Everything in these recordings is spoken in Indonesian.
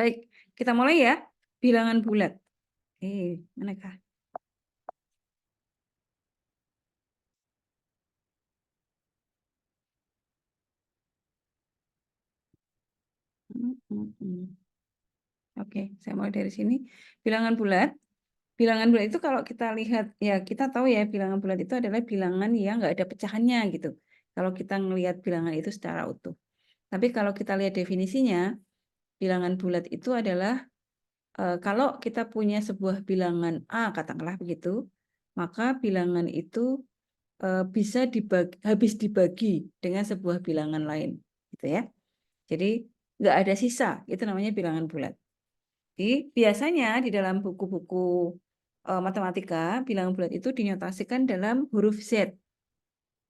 Baik, kita mulai ya. Bilangan bulat. Manakah? Oke, saya mulai dari sini. Bilangan bulat. Bilangan bulat itu kalau kita lihat, ya kita tahu ya bilangan bulat itu adalah bilangan yang nggak ada pecahannya gitu. Kalau kita ngelihat bilangan itu secara utuh. Tapi kalau kita lihat definisinya, bilangan bulat itu adalah kalau kita punya sebuah bilangan A, katakanlah begitu, maka bilangan itu bisa habis dibagi dengan sebuah bilangan lain, gitu ya. Jadi nggak ada sisa, itu namanya bilangan bulat. Jadi biasanya di dalam buku-buku matematika, bilangan bulat itu dinyotasikan dalam huruf Z,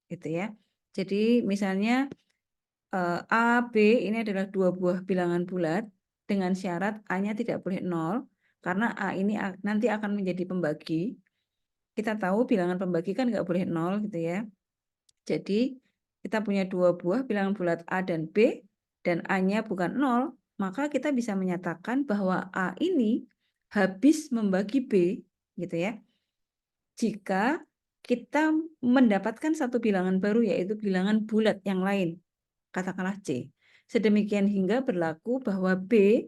gitu ya. Jadi misalnya A, B ini adalah dua buah bilangan bulat dengan syarat A-nya tidak boleh 0, karena A ini nanti akan menjadi pembagi. Kita tahu bilangan pembagi kan nggak boleh 0 gitu ya. Jadi kita punya dua buah bilangan bulat A dan B, dan A-nya bukan 0, maka kita bisa menyatakan bahwa A ini habis membagi B, gitu ya, jika kita mendapatkan satu bilangan baru, yaitu bilangan bulat yang lain, katakanlah C. Sedemikian hingga berlaku bahwa B,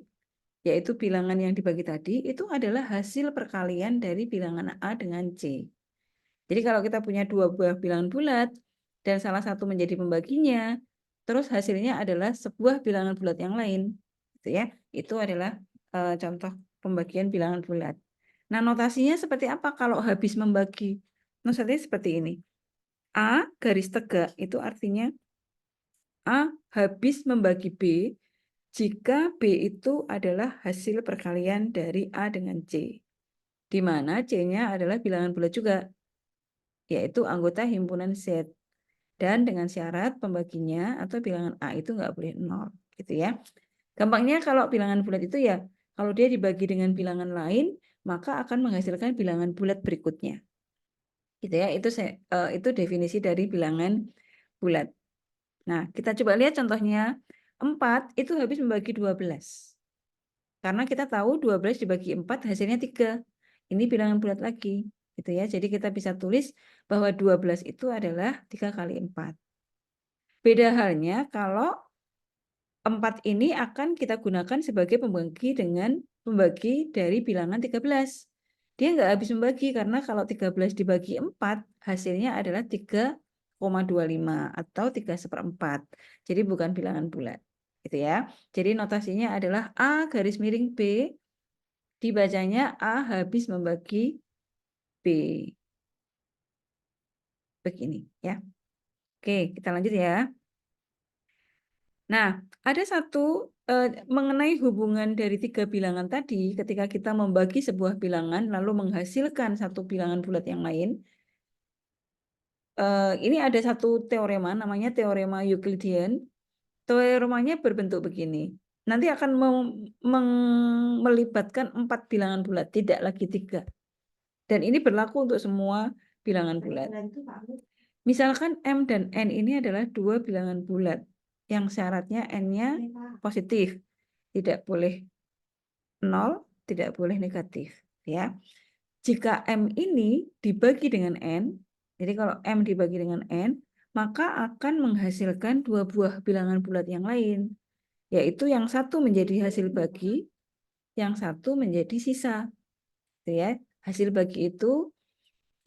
yaitu bilangan yang dibagi tadi, itu adalah hasil perkalian dari bilangan A dengan C. Jadi kalau kita punya dua buah bilangan bulat, dan salah satu menjadi pembaginya, terus hasilnya adalah sebuah bilangan bulat yang lain, gitu ya. Itu adalah contoh pembagian bilangan bulat. Nah, notasinya seperti apa kalau habis membagi? Notasinya seperti ini. A garis tegak itu artinya A habis membagi B jika B itu adalah hasil perkalian dari A dengan C, di mana C-nya adalah bilangan bulat juga, yaitu anggota himpunan Z. Dan dengan syarat pembaginya atau bilangan A itu nggak boleh 0, gitu ya. Gampangnya kalau bilangan bulat itu ya, kalau dia dibagi dengan bilangan lain, maka akan menghasilkan bilangan bulat berikutnya. Gitu ya, itu definisi dari bilangan bulat. Nah, kita coba lihat contohnya. 4 itu habis membagi 12. Karena kita tahu 12 dibagi 4 hasilnya 3. Ini bilangan bulat lagi, gitu ya. Jadi kita bisa tulis bahwa 12 itu adalah 3 kali 4. Beda halnya kalau 4 ini akan kita gunakan sebagai pembagi dari bilangan 13. Dia nggak habis membagi karena kalau 13 dibagi 4 hasilnya adalah 3,25 atau 3/4. Jadi bukan bilangan bulat, gitu ya. Jadi notasinya adalah A garis miring B, dibacanya A habis membagi B. Begini ya. Oke, kita lanjut ya. Nah, ada satu mengenai hubungan dari 3 bilangan tadi, ketika kita membagi sebuah bilangan lalu menghasilkan satu bilangan bulat yang lain, ini ada satu teorema namanya teorema Euclidean. Teoremanya berbentuk begini. Nanti akan melibatkan 4 bilangan bulat, tidak lagi 3. Dan ini berlaku untuk semua bilangan bulat. Misalkan M dan N ini adalah dua bilangan bulat yang syaratnya N-nya positif, tidak boleh 0, tidak boleh negatif, ya. Jika M ini dibagi dengan N, jadi kalau M dibagi dengan N, maka akan menghasilkan dua buah bilangan bulat yang lain, yaitu yang satu menjadi hasil bagi, yang satu menjadi sisa, ya. Hasil bagi itu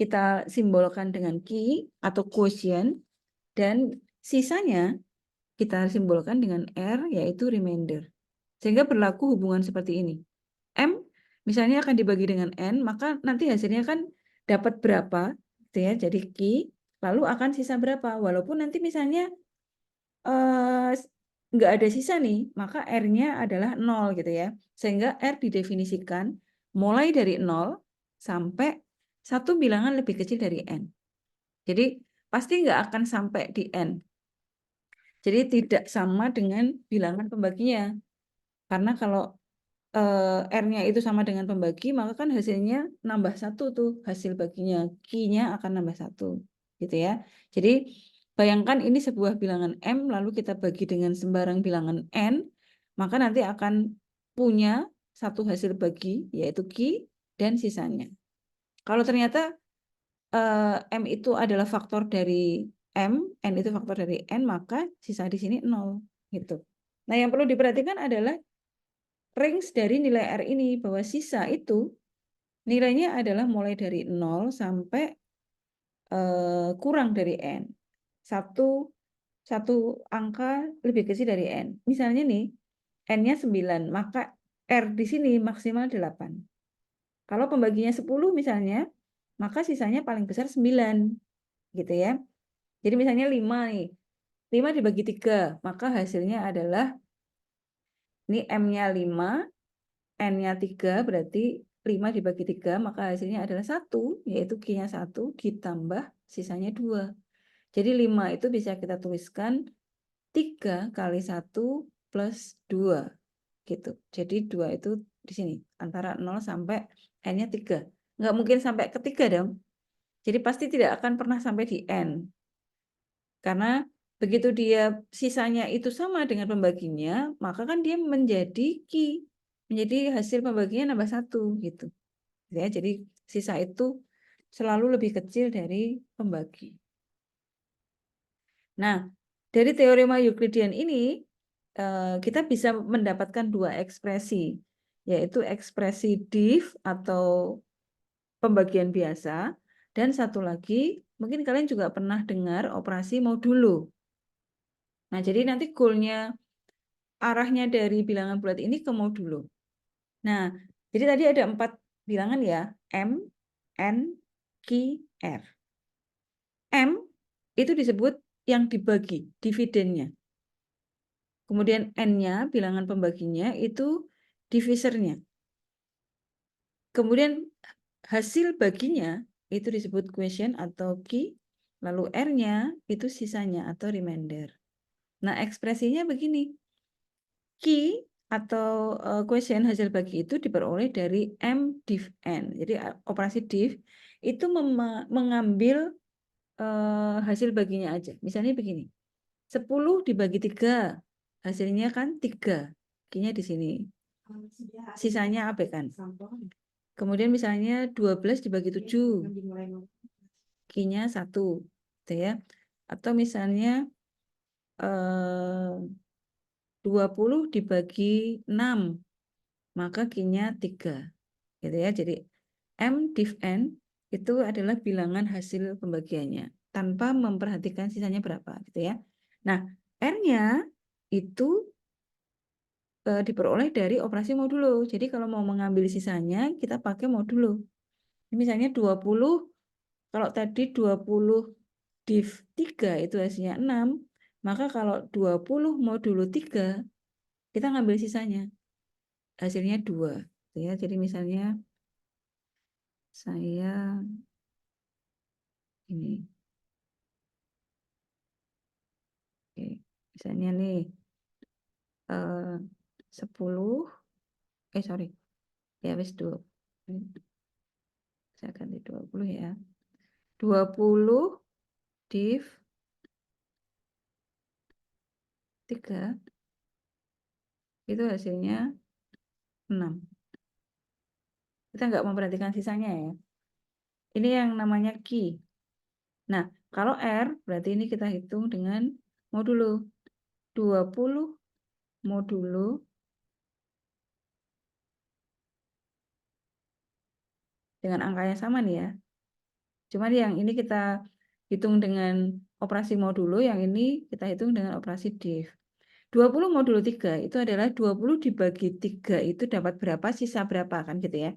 kita simbolkan dengan Q atau quotient, dan sisanya kita simbolkan dengan R, yaitu remainder. Sehingga berlaku hubungan seperti ini. M misalnya akan dibagi dengan N, maka nanti hasilnya kan dapat berapa, gitu ya. Jadi Q, lalu akan sisa berapa. Walaupun nanti misalnya nggak ada sisa nih, maka R-nya adalah 0, gitu ya. Sehingga R didefinisikan mulai dari 0 sampai satu bilangan lebih kecil dari N. Jadi pasti nggak akan sampai di N. Jadi tidak sama dengan bilangan pembaginya. Karena kalau R-nya itu sama dengan pembagi, maka kan hasilnya nambah 1 tuh hasil baginya. Q-nya akan nambah 1. Gitu ya. Jadi bayangkan ini sebuah bilangan M, lalu kita bagi dengan sembarang bilangan N, maka nanti akan punya satu hasil bagi, yaitu Q dan sisanya. Kalau ternyata M itu adalah faktor dari M, N itu faktor dari N, maka sisa di sini 0. Gitu. Nah, yang perlu diperhatikan adalah range dari nilai R ini, bahwa sisa itu nilainya adalah mulai dari 0 sampai kurang dari N. Satu angka lebih kecil dari N. Misalnya nih, N-nya 9, maka R di sini maksimal 8. Kalau pembaginya 10 misalnya, maka sisanya paling besar 9. Gitu ya. Jadi misalnya 5 nih. 5 dibagi 3, maka hasilnya adalah, ini M-nya 5, N-nya 3, berarti 5 dibagi 3, maka hasilnya adalah 1, yaitu Q-nya 1, ditambah sisanya 2. Jadi 5 itu bisa kita tuliskan 3 kali 1 plus 2. Gitu. Jadi 2 itu di sini, antara 0 sampai N-nya 3. Nggak mungkin sampai ke 3 dong. Jadi pasti tidak akan pernah sampai di N. Karena begitu dia sisanya itu sama dengan pembaginya, maka kan dia menjadi Q. Menjadi hasil pembaginya nambah 1 gitu. Ya, jadi sisa itu selalu lebih kecil dari pembagi. Nah, dari teorema Euclidean ini kita bisa mendapatkan dua ekspresi, yaitu ekspresi div atau pembagian biasa, dan satu lagi, mungkin kalian juga pernah dengar operasi modulo. Nah, jadi nanti goalnya, arahnya dari bilangan bulat ini ke modulo. Nah, jadi tadi ada 4 bilangan ya, M, N, Q, R. M itu disebut yang dibagi, dividennya. Kemudian N-nya, bilangan pembaginya, itu divisornya. Kemudian hasil baginya itu disebut quotient atau Q, lalu R-nya itu sisanya atau remainder. Nah, ekspresinya begini. Q atau quotient hasil bagi itu diperoleh dari M div N. Jadi operasi div itu mengambil hasil baginya aja. Misalnya begini. 10 dibagi 3, hasilnya kan 3. Q-nya di sini. Sisanya AB kan. Kemudian misalnya 12 dibagi 7. Q-nya 1. Gitu ya. Atau misalnya 20 dibagi 6. Maka Q-nya 3. Gitu ya. Jadi M div N itu adalah bilangan hasil pembagiannya tanpa memperhatikan sisanya berapa gitu ya. Nah, R-nya itu diperoleh dari operasi modulo. Jadi kalau mau mengambil sisanya, kita pakai modulo. Misalnya 20, kalau tadi 20 div 3 itu hasilnya 6, maka kalau 20 modulo 3, kita ngambil sisanya. Hasilnya 2. Ya, jadi misalnya saya ini. Oke. Misalnya nih 10, sorry. Ya, wis 2. Saya ganti 20 ya. 20 div 3 itu hasilnya 6. Kita nggak memperhatikan sisanya ya. Ini yang namanya Q. Nah, kalau R berarti ini kita hitung dengan modulo. 20 modulo dengan angka yang sama nih ya. Cuma yang ini kita hitung dengan operasi modulo, yang ini kita hitung dengan operasi div. 20 modulo 3 itu adalah 20 dibagi 3 itu dapat berapa, sisa berapa kan gitu ya.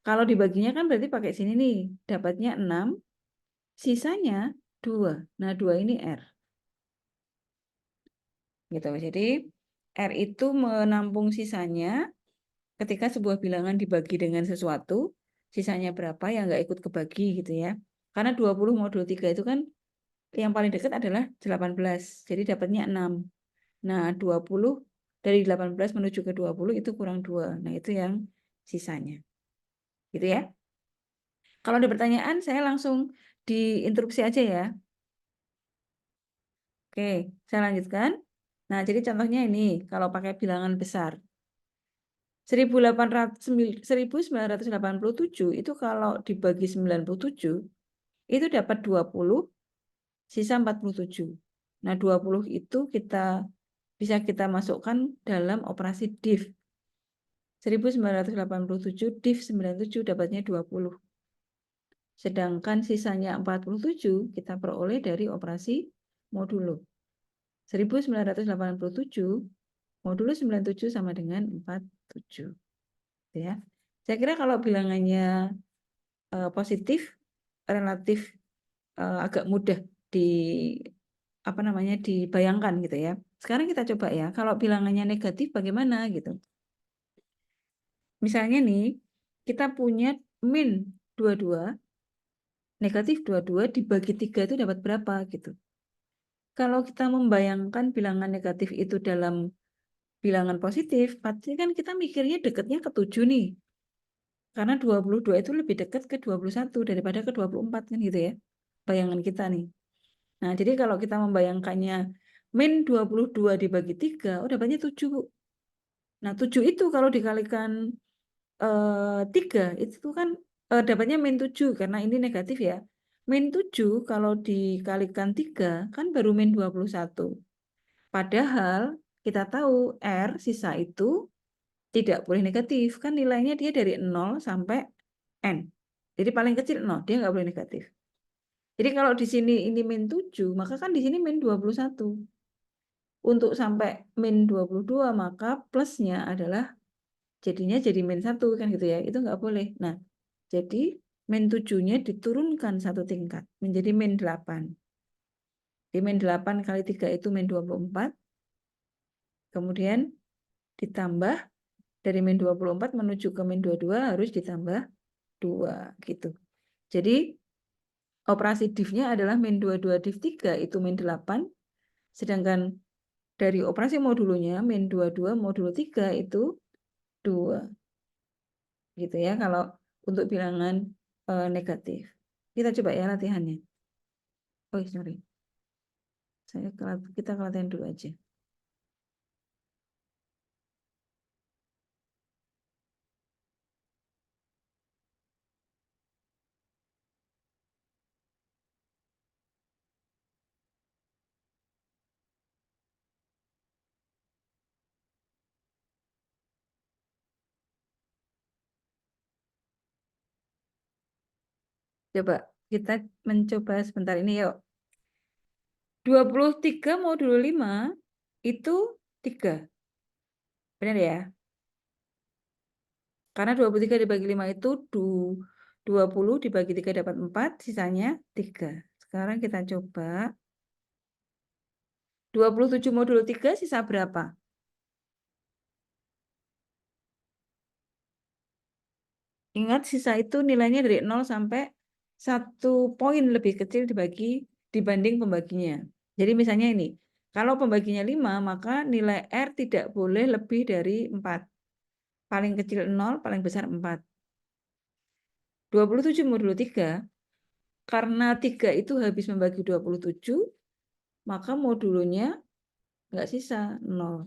Kalau dibaginya kan berarti pakai sini nih, dapatnya 6, sisanya 2. Nah, 2 ini R. Gitu. Jadi R itu menampung sisanya ketika sebuah bilangan dibagi dengan sesuatu, sisanya berapa yang nggak ikut kebagi gitu ya. Karena 20 modulo 3 itu kan yang paling dekat adalah 18. Jadi dapatnya 6. Nah, 20 dari 18 menuju ke 20 itu kurang 2. Nah, itu yang sisanya. Gitu ya. Kalau ada pertanyaan, saya langsung diinterupsi aja ya. Oke, saya lanjutkan. Nah, jadi contohnya ini, kalau pakai bilangan besar. 1987 itu kalau dibagi 97, itu dapat 20, sisa 47. Nah, 20 itu bisa kita masukkan dalam operasi div. 1987 div 97 dapatnya 20. Sedangkan sisanya 47 kita peroleh dari operasi modulo. 1987 modulo 97 sama dengan 47. Ya. Saya kira kalau bilangannya positif, relatif agak mudah dibayangkan gitu ya. Sekarang kita coba ya, kalau bilangannya negatif bagaimana gitu. Misalnya nih, kita punya min 22, negatif 22 dibagi 3 itu dapat berapa gitu. Kalau kita membayangkan bilangan negatif itu dalam bilangan positif, pasti kan kita mikirnya dekatnya ke 7 nih. Karena 22 itu lebih dekat ke 21 daripada ke 24 kan gitu ya. Bayangan kita nih. Nah, jadi kalau kita membayangkannya min 22 dibagi 3, oh dapatnya 7, Bu. Nah, 7 itu kalau dikalikan 3, itu kan dapatnya min 7, karena ini negatif ya. Min 7 kalau dikalikan 3, kan baru min 21. Padahal kita tahu R sisa itu tidak boleh negatif, kan nilainya dia dari 0 sampai N. Jadi paling kecil 0, dia nggak boleh negatif. Jadi kalau di sini ini min 7, maka kan di sini min 21. Untuk sampai min 22, maka plusnya adalah jadinya jadi min 1 kan gitu ya. Itu nggak boleh. Nah, jadi min 7-nya diturunkan satu tingkat menjadi min 8. Di min 8 kali 3 itu min 24. Kemudian ditambah dari min 24 menuju ke min 22 harus ditambah 2 gitu. Jadi operasi div-nya adalah min 22 div 3 itu min 8. Sedangkan dari operasi modulonya min 22 modulo 3 itu 2. Gitu ya kalau untuk bilangan negatif. Kita coba ya latihannya. Oh, sorry. Kita latihan dulu aja. Coba kita mencoba sebentar ini yuk. 23 modulo 5 itu 3. Benar ya? Karena 23 dibagi 5 itu 20 dibagi 3 dapat 4, sisanya 3. Sekarang kita coba 27 modulo 3 sisa berapa? Ingat sisa itu nilainya dari 0 sampai 1 poin lebih kecil dibanding pembaginya. Jadi misalnya ini, kalau pembaginya 5, maka nilai R tidak boleh lebih dari 4. Paling kecil 0, paling besar 4. 27 modulo 3, karena 3 itu habis membagi 27, maka modulonya nggak sisa 0.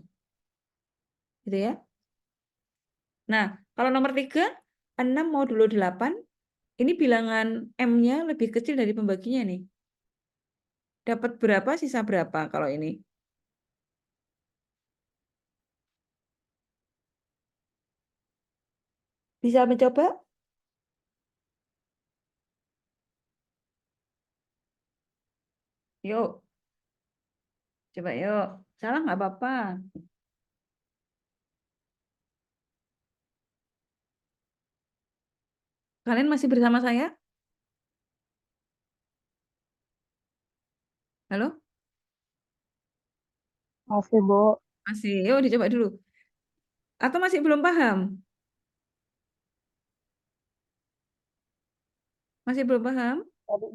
Gitu ya. Nah, kalau nomor 3, 6 modulo 8, ini bilangan M-nya lebih kecil dari pembaginya nih. Dapat berapa, sisa berapa kalau ini? Bisa mencoba? Yuk, coba yuk. Salah nggak apa-apa. Kalian masih bersama saya? Halo? Masih, Bu. Masih. Yuk dicoba dulu. Atau masih belum paham? Masih belum paham? Tadi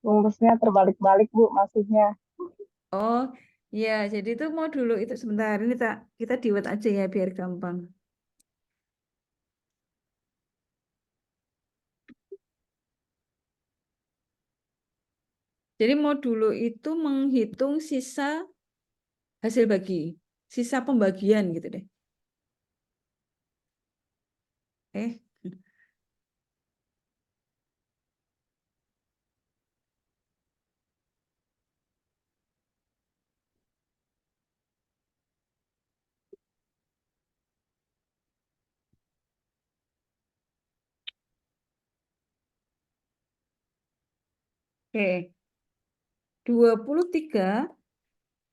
rumusnya terbalik-balik, Bu, masihnya. Oh, ya. Jadi itu mau dulu itu sebentar. Ini kita dibuat aja ya biar gampang. Jadi modulo itu menghitung sisa hasil bagi. sisa pembagian gitu deh. Oke, 23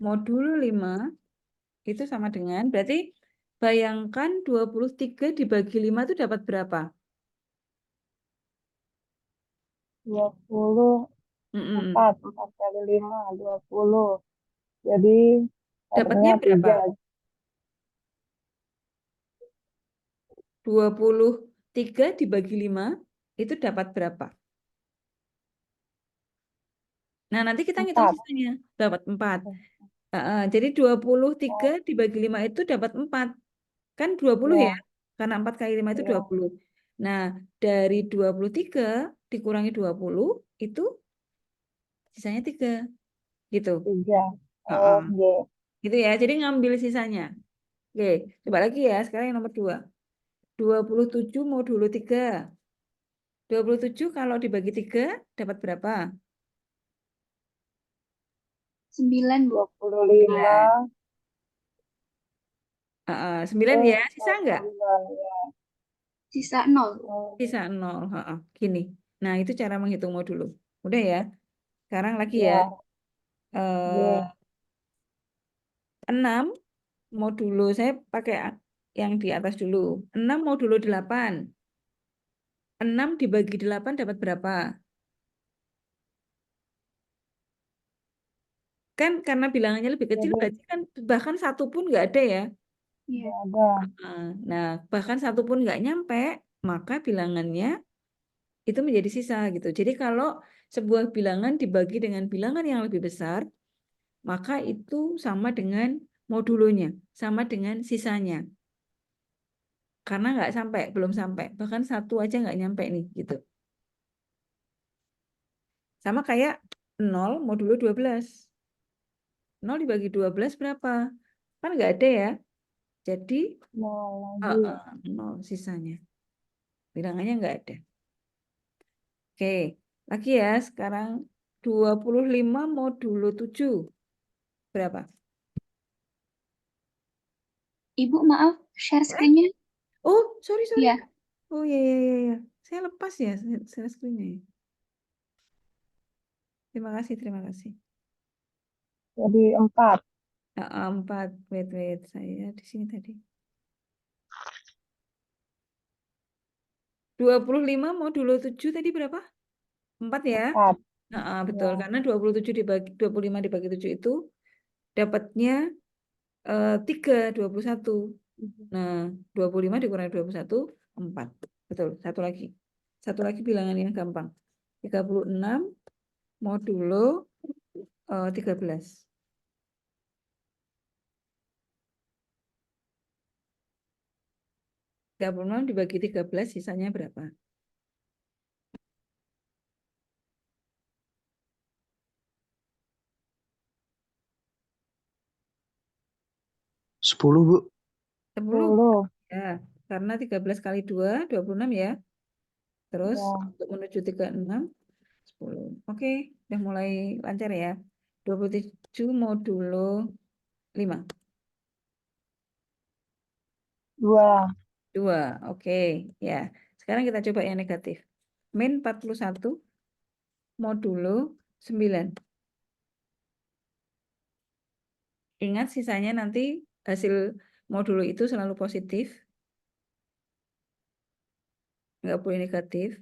modulo 5 itu sama dengan, berarti bayangkan 23 dibagi 5 itu dapat berapa? 24, 4 kali 5, 20. Jadi Dapatnya satunya berapa? 3. 23 dibagi 5 itu dapat berapa? Nah, nanti kita ngitung 4. sisanya. Dapat 4. Jadi 23 dibagi 5 itu dapat 4. Kan 20 ya? Ya, Karena 4 kali 5 itu ya, 20. Nah, dari 23 dikurangi 20 itu sisanya 3. Gitu. 3. Heeh. Oh, ya. Gitu ya. Jadi ngambil sisanya. Oke, coba lagi ya. Sekarang yang nomor 2. 27 modulo 3. 27 kalau dibagi 3 dapat berapa? 9. 25. 9 ya. Sisa enggak? 29, ya. Sisa 0. Sisa 0. Gini. Nah, itu cara menghitung modulo. Udah ya. Sekarang lagi ya. Ya, Eh, ya. 6 modulo. Saya pakai yang di atas dulu. 6 modulo 8. 6 dibagi 8 dapat berapa? Kan karena bilangannya lebih kecil, Jadi berarti kan bahkan satu pun nggak ada ya. Iya. ada. Nah, bahkan satu pun nggak nyampe, maka bilangannya itu menjadi sisa gitu. Jadi kalau sebuah bilangan dibagi dengan bilangan yang lebih besar, maka itu sama dengan modulonya, sama dengan sisanya. Karena nggak sampai, belum sampai. Bahkan satu aja nggak nyampe nih gitu. Sama kayak 0 modulo 12. 0 dibagi 12 berapa? Kan nggak ada ya. Jadi Mau lagi. 0 sisanya. Bilangannya nggak ada. Oke, lagi ya. Sekarang 25 modulo 7. Berapa? Ibu maaf, share screen-nya. Oh, sorry. Iya. Oh, ya. Saya lepas ya share screen-nya ya. Terima kasih. Jadi 4. 4. Wait. Saya di sini tadi. 25 modulo 7 tadi berapa? 4 ya? 4. Betul. Ya. Karena 25 dibagi 7 itu dapatnya 3, 21. Nah, 25 dikurangi 21, 4. Betul. Satu lagi bilangan yang gampang. 36 modulo 13. 36 dibagi 13 sisanya berapa? 10, Bu. 10. 10. Ya, karena 13 kali 2, 26 ya. Terus Ya. untuk menuju 36, 10. Oke, udah mulai lancar ya. 27 modulo 5. 2. 2. Oke, ya. Sekarang kita coba yang negatif. Min 41 modulo 9. Ingat sisanya nanti hasil modulo itu selalu positif. Nggak boleh negatif.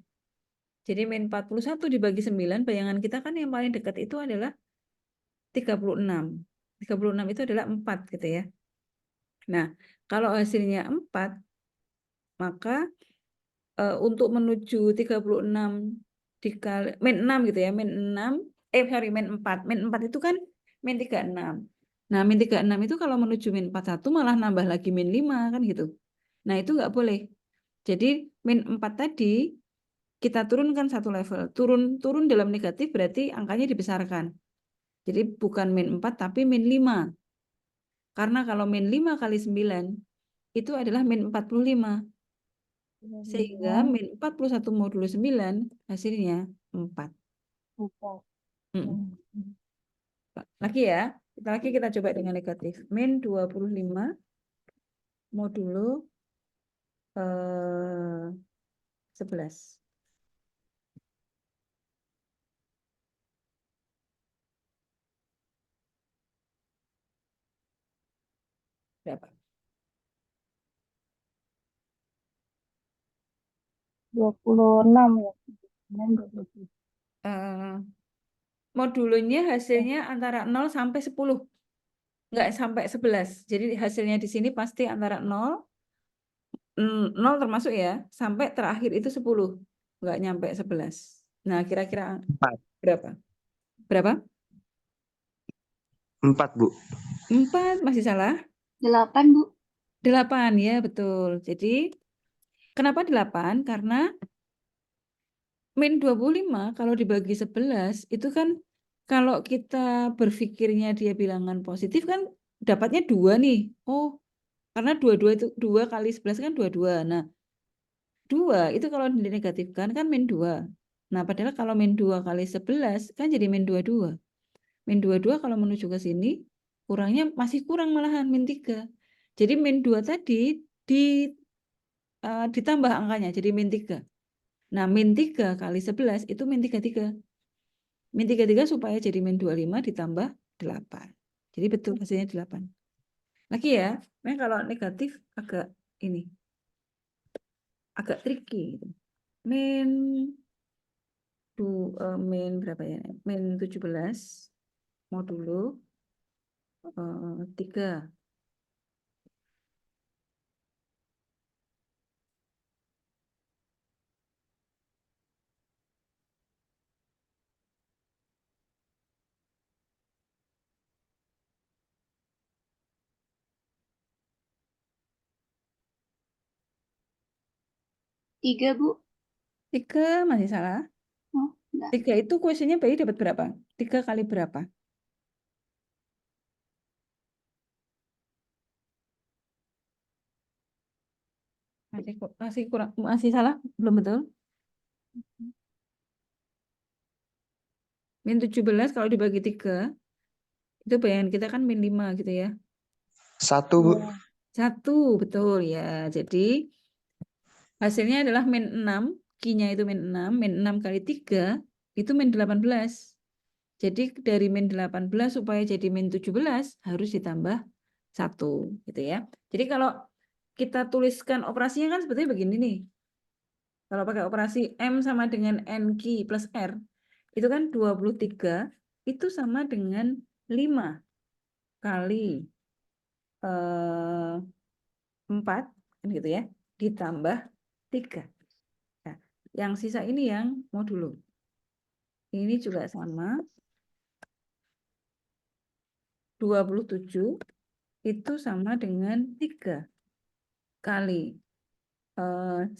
Jadi min 41 dibagi 9, bayangan kita kan yang paling dekat itu adalah 36. 36 itu adalah 4 gitu ya. Nah, kalau hasilnya 4, maka untuk menuju 36 dikali min 6 gitu ya, min 4. Min 4 itu kan min 36. Nah, min 36 itu kalau menuju min 41 malah nambah lagi min 5 kan gitu. Nah, itu nggak boleh. Jadi min 4 tadi kita turunkan satu level. Turun dalam negatif berarti angkanya dibesarkan. Jadi bukan min 4 tapi min 5. Karena kalau min 5 kali 9 itu adalah min 45. Sehingga min 41 modulo 9 hasilnya 4. 4. Mm. Lagi ya, kita coba dengan negatif. Min 25 modulo 11. Berapa? 26 ya. Dan 27. Modulonya hasilnya antara 0 sampai 10. Enggak sampai 11. Jadi hasilnya di sini pasti antara 0 termasuk ya, sampai terakhir itu 10. Enggak nyampe 11. Nah, kira-kira 4. berapa? Berapa? 4, Bu. 4, masih salah? 8, Bu. 8, ya betul. Jadi, kenapa 8? Karena min 25 kalau dibagi 11, itu kan kalau kita berpikirnya dia bilangan positif kan dapatnya 2 nih. Oh, karena 22 itu 2 kali 11 kan 22. Nah, 2 itu kalau dinegatifkan kan min 2. Nah, padahal kalau min 2 kali 11 kan jadi min 22. Min 22 kalau menuju ke sini kurangnya masih kurang malahan min 3. Jadi min 2 tadi ditambah angkanya jadi min 3. Nah, min 3 kali 11 itu min 33. Min 33 supaya jadi min 25 ditambah 8. Jadi betul hasilnya 8. Lagi ya, nah kalau negatif agak ini. Agak tricky gitu. Min berapa ya? Min 17 modulo 3. Tiga, Bu. 3 masih salah. Oh, enggak. 3 itu kuesionya BI dapat berapa? 3 kali berapa? Masih kurang, masih salah? Belum betul? Min 17 kalau dibagi 3, itu bayangan kita kan min 5 gitu ya. 1, Bu. 1, betul ya. Jadi hasilnya adalah min 6, Q-nya itu min 6, min 6 kali 3 itu min 18. Jadi dari min 18 supaya jadi min 17 harus ditambah 1 gitu ya. Jadi kalau kita tuliskan operasinya kan sebetulnya begini nih. Kalau pakai operasi M sama dengan NQ plus R, itu kan 23 itu sama dengan 5 kali 4 kan gitu ya, ditambah 3. Nah, yang sisa ini yang modulo. Ini juga sama. 27 itu sama dengan 3 kali 9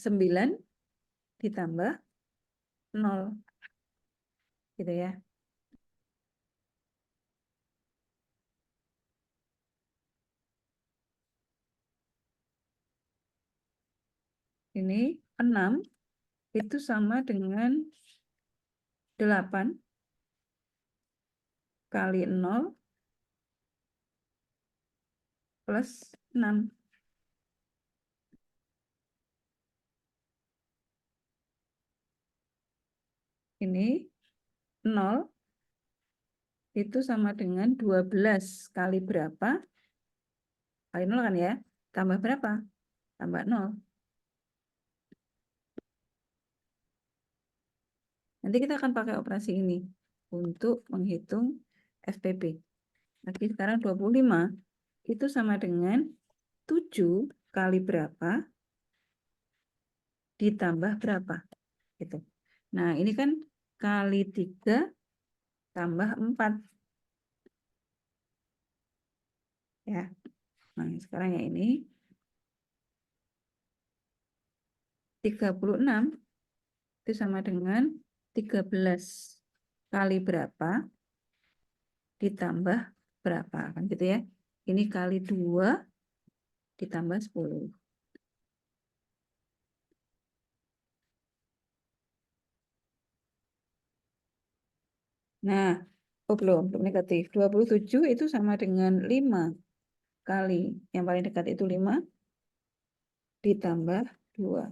ditambah 0. Gitu ya. Ini 6 itu sama dengan 8 kali 0 plus 6. Ini 0 itu sama dengan 12 kali berapa? Kali 0 kan ya? Tambah berapa? Tambah 0. Nanti kita akan pakai operasi ini untuk menghitung FPP. Lagi sekarang 25 itu sama dengan 7 kali berapa ditambah berapa. Gitu. Nah, ini kan kali 3 tambah 4. Ya. Nah, sekarang ya ini 36 itu sama dengan 13 kali berapa ditambah berapa kan gitu ya. Ini kali 2 ditambah 10. Nah, belum negatif. 27 itu sama dengan 5 kali. Yang paling dekat itu 5 ditambah 2.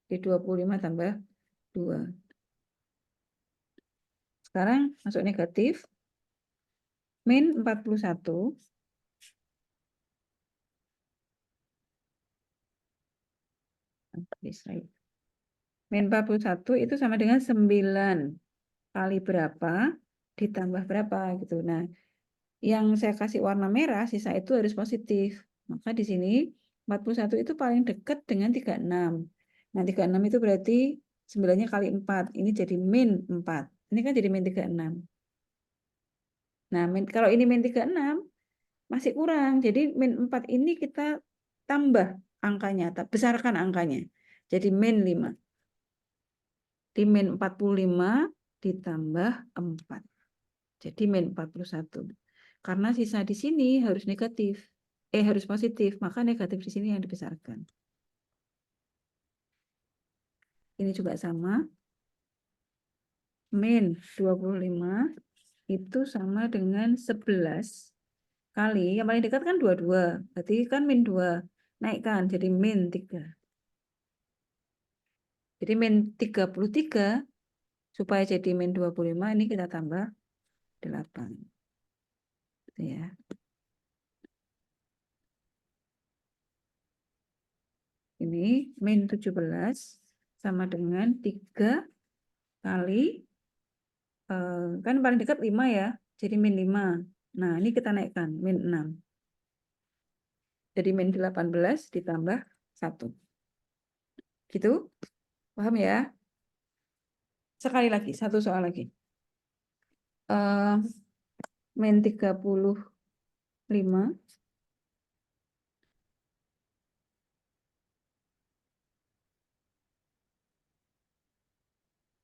Di 25 tambah 2. Sekarang masuk negatif. Min 41. Min 41 itu sama dengan 9 kali berapa ditambah berapa gitu. Nah, yang saya kasih warna merah sisa itu harus positif. Maka di sini 41 itu paling dekat dengan 36. Nah, 36 itu berarti 9-nya kali 4. Ini jadi min 4. Ini kan jadi min 36. Nah, kalau ini min 36 masih kurang. Jadi min 4 ini kita tambah angkanya, besarkan angkanya. Jadi min 5. Di min 45 ditambah 4. Jadi min 41. Karena sisa di sini harus negatif. Harus positif. Maka negatif di sini yang dibesarkan. Ini juga sama. Min 25 itu sama dengan 11 kali. Yang paling dekat kan 22. Berarti kan min 2. Naikkan jadi min 3. Jadi min 33 supaya jadi min 25 ini kita tambah 8. Gitu ya. Ini min 17 sama dengan 3 kali, kan paling dekat 5 ya, jadi min 5. Nah, ini kita naikkan, min 6. Jadi min 18 ditambah 1. Gitu? Paham ya? Sekali lagi, satu soal lagi. Min 35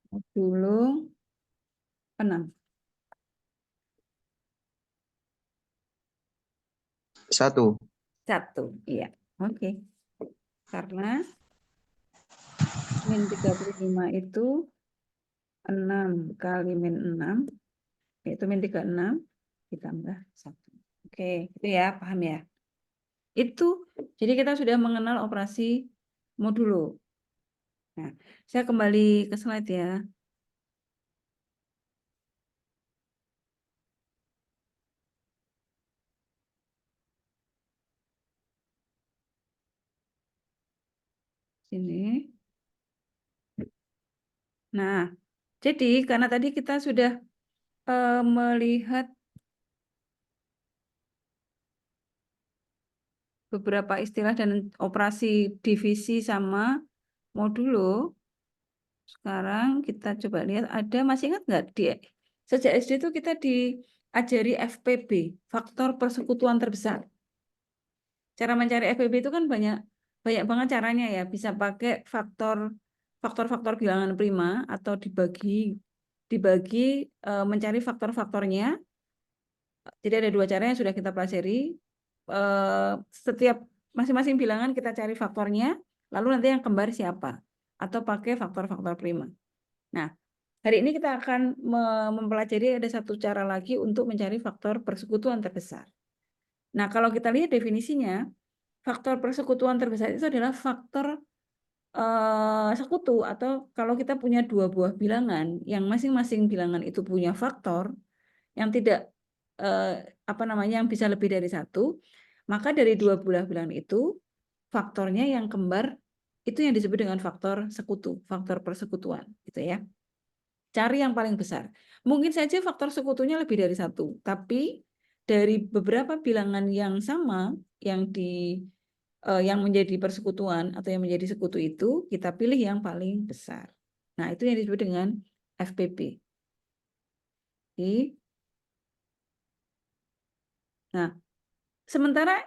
modulo 6. 1. 1, iya. Oke. Karena min 35 itu 6 kali min 6, yaitu min 36 ditambah 1. Oke, itu ya, paham ya? Itu, jadi kita sudah mengenal operasi modulo. Nah, saya kembali ke slide ya. Sini. Nah, jadi karena tadi kita sudah melihat beberapa istilah dan operasi divisi sama modulo. Sekarang kita coba lihat, masih ingat nggak sejak SD itu kita diajari FPB, faktor persekutuan terbesar. Cara mencari FPB itu kan banyak banget caranya ya, bisa pakai faktor bilangan prima atau dibagi mencari faktor-faktornya. Jadi ada 2 cara yang sudah kita pelajari. Setiap masing-masing bilangan kita cari faktornya, lalu nanti yang kembar siapa, atau pakai faktor-faktor prima. Nah, hari ini kita akan mempelajari ada 1 cara lagi untuk mencari faktor persekutuan terbesar. Nah, kalau kita lihat definisinya, faktor persekutuan terbesar itu adalah faktor sekutu, atau kalau kita punya 2 buah bilangan, yang masing-masing bilangan itu punya faktor yang tidak yang bisa lebih dari 1, maka dari 2 buah bilangan itu faktornya yang kembar itu yang disebut dengan faktor sekutu, faktor persekutuan, gitu ya. Cari yang paling besar. Mungkin saja faktor sekutunya lebih dari 1, tapi dari beberapa bilangan yang sama yang menjadi persekutuan atau yang menjadi sekutu itu kita pilih yang paling besar. Nah, itu yang disebut dengan FPB. Nah, sementara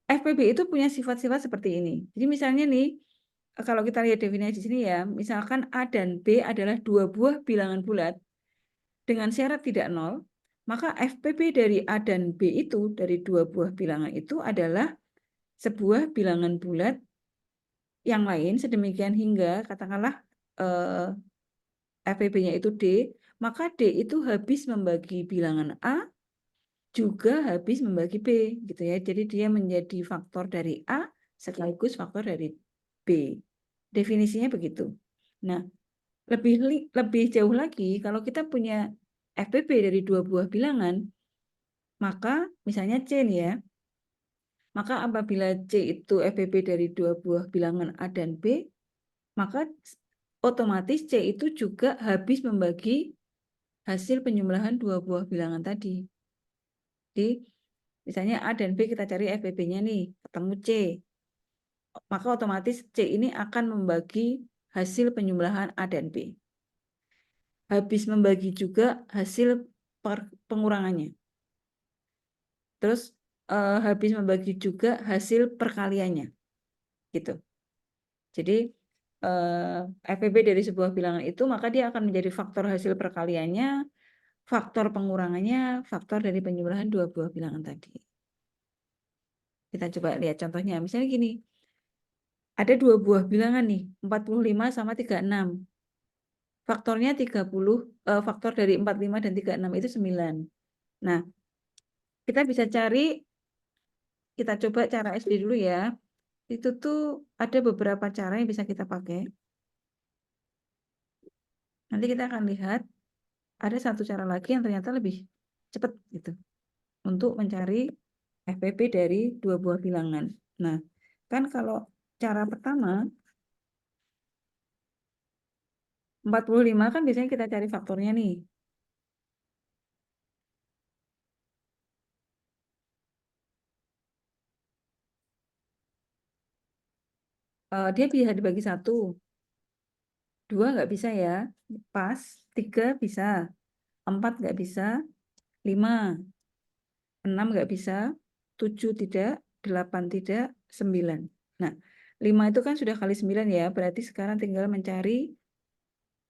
FPB itu punya sifat-sifat seperti ini. Jadi misalnya nih, kalau kita lihat definisi di sini ya, misalkan A dan B adalah 2 buah bilangan bulat dengan syarat tidak 0, Maka FPP dari A dan B itu, dari dua buah bilangan itu adalah sebuah bilangan bulat yang lain sedemikian hingga katakanlah FPP-nya itu D, maka D itu habis membagi bilangan A juga habis membagi B gitu ya. Jadi dia menjadi faktor dari A sekaligus faktor dari B. Definisinya begitu. Nah, lebih jauh lagi kalau kita punya FPP dari dua buah bilangan, maka misalnya C nih ya. Maka apabila C itu FPP dari dua buah bilangan A dan B, maka otomatis C itu juga habis membagi hasil penjumlahan dua buah bilangan tadi. Jadi misalnya A dan B kita cari FPP-nya nih, ketemu C. Maka otomatis C ini akan membagi hasil penjumlahan A dan B. Habis membagi juga hasil pengurangannya. Terus habis membagi juga hasil perkaliannya. Gitu. Jadi FPP dari sebuah bilangan itu maka dia akan menjadi faktor hasil perkaliannya, faktor pengurangannya, faktor dari penjumlahan dua buah bilangan tadi. Kita coba lihat contohnya. Misalnya gini. Ada dua buah bilangan nih, 45 sama 36. Faktornya 30, faktor dari 45 dan 36 itu 9. Nah, kita bisa cari, kita coba cara SD dulu ya. Itu tuh ada beberapa cara yang bisa kita pakai. Nanti kita akan lihat ada satu cara lagi yang ternyata lebih cepat gitu untuk mencari FPP dari dua buah bilangan. Nah, kan kalau cara pertama 45 kan biasanya kita cari faktornya nih. Dia bisa dibagi 1. 2 nggak bisa ya. Pas. 3 bisa. 4 nggak bisa. 5. 6 nggak bisa. 7 tidak. 8 tidak. 9. Nah, 5 itu kan sudah kali 9 ya. Berarti sekarang tinggal mencari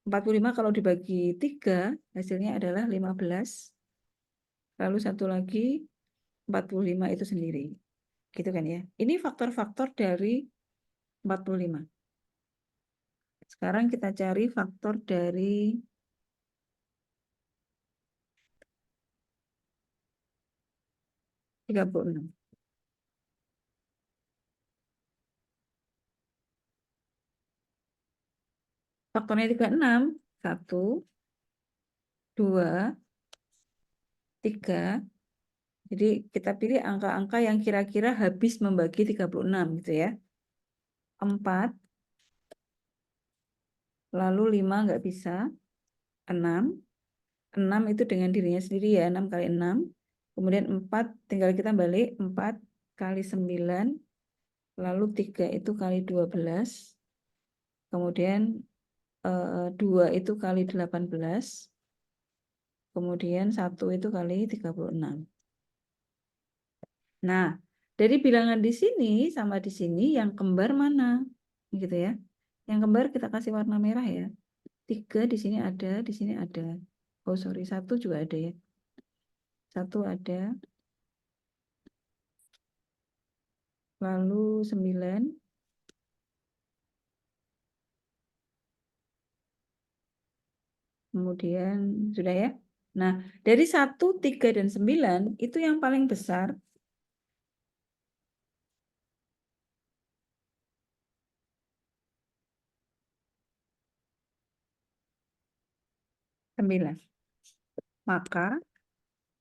45 kalau dibagi 3, hasilnya adalah 15. Lalu satu lagi 45 itu sendiri. Gitu kan ya. Ini faktor-faktor dari 45. Sekarang kita cari faktor dari 36. Faktornya 36. 1, 2, 3. Jadi kita pilih angka-angka yang kira-kira habis membagi 36 gitu ya. 4, lalu 5 nggak bisa. 6. 6 itu dengan dirinya sendiri ya, 6 kali 6. Kemudian 4, tinggal kita balik, 4 kali 9. Lalu 3 itu kali 12. Kemudian 2 itu kali 18. Kemudian 1 itu kali 36. Nah, dari bilangan di sini sama di sini yang kembar mana? Gitu ya. Yang kembar kita kasih warna merah ya. 3 di sini ada, di sini ada. Oh sorry, 1 juga ada ya. 1 ada. Lalu 9. Kemudian sudah ya. Nah, dari 1, 3, dan 9 itu yang paling besar. 9. Maka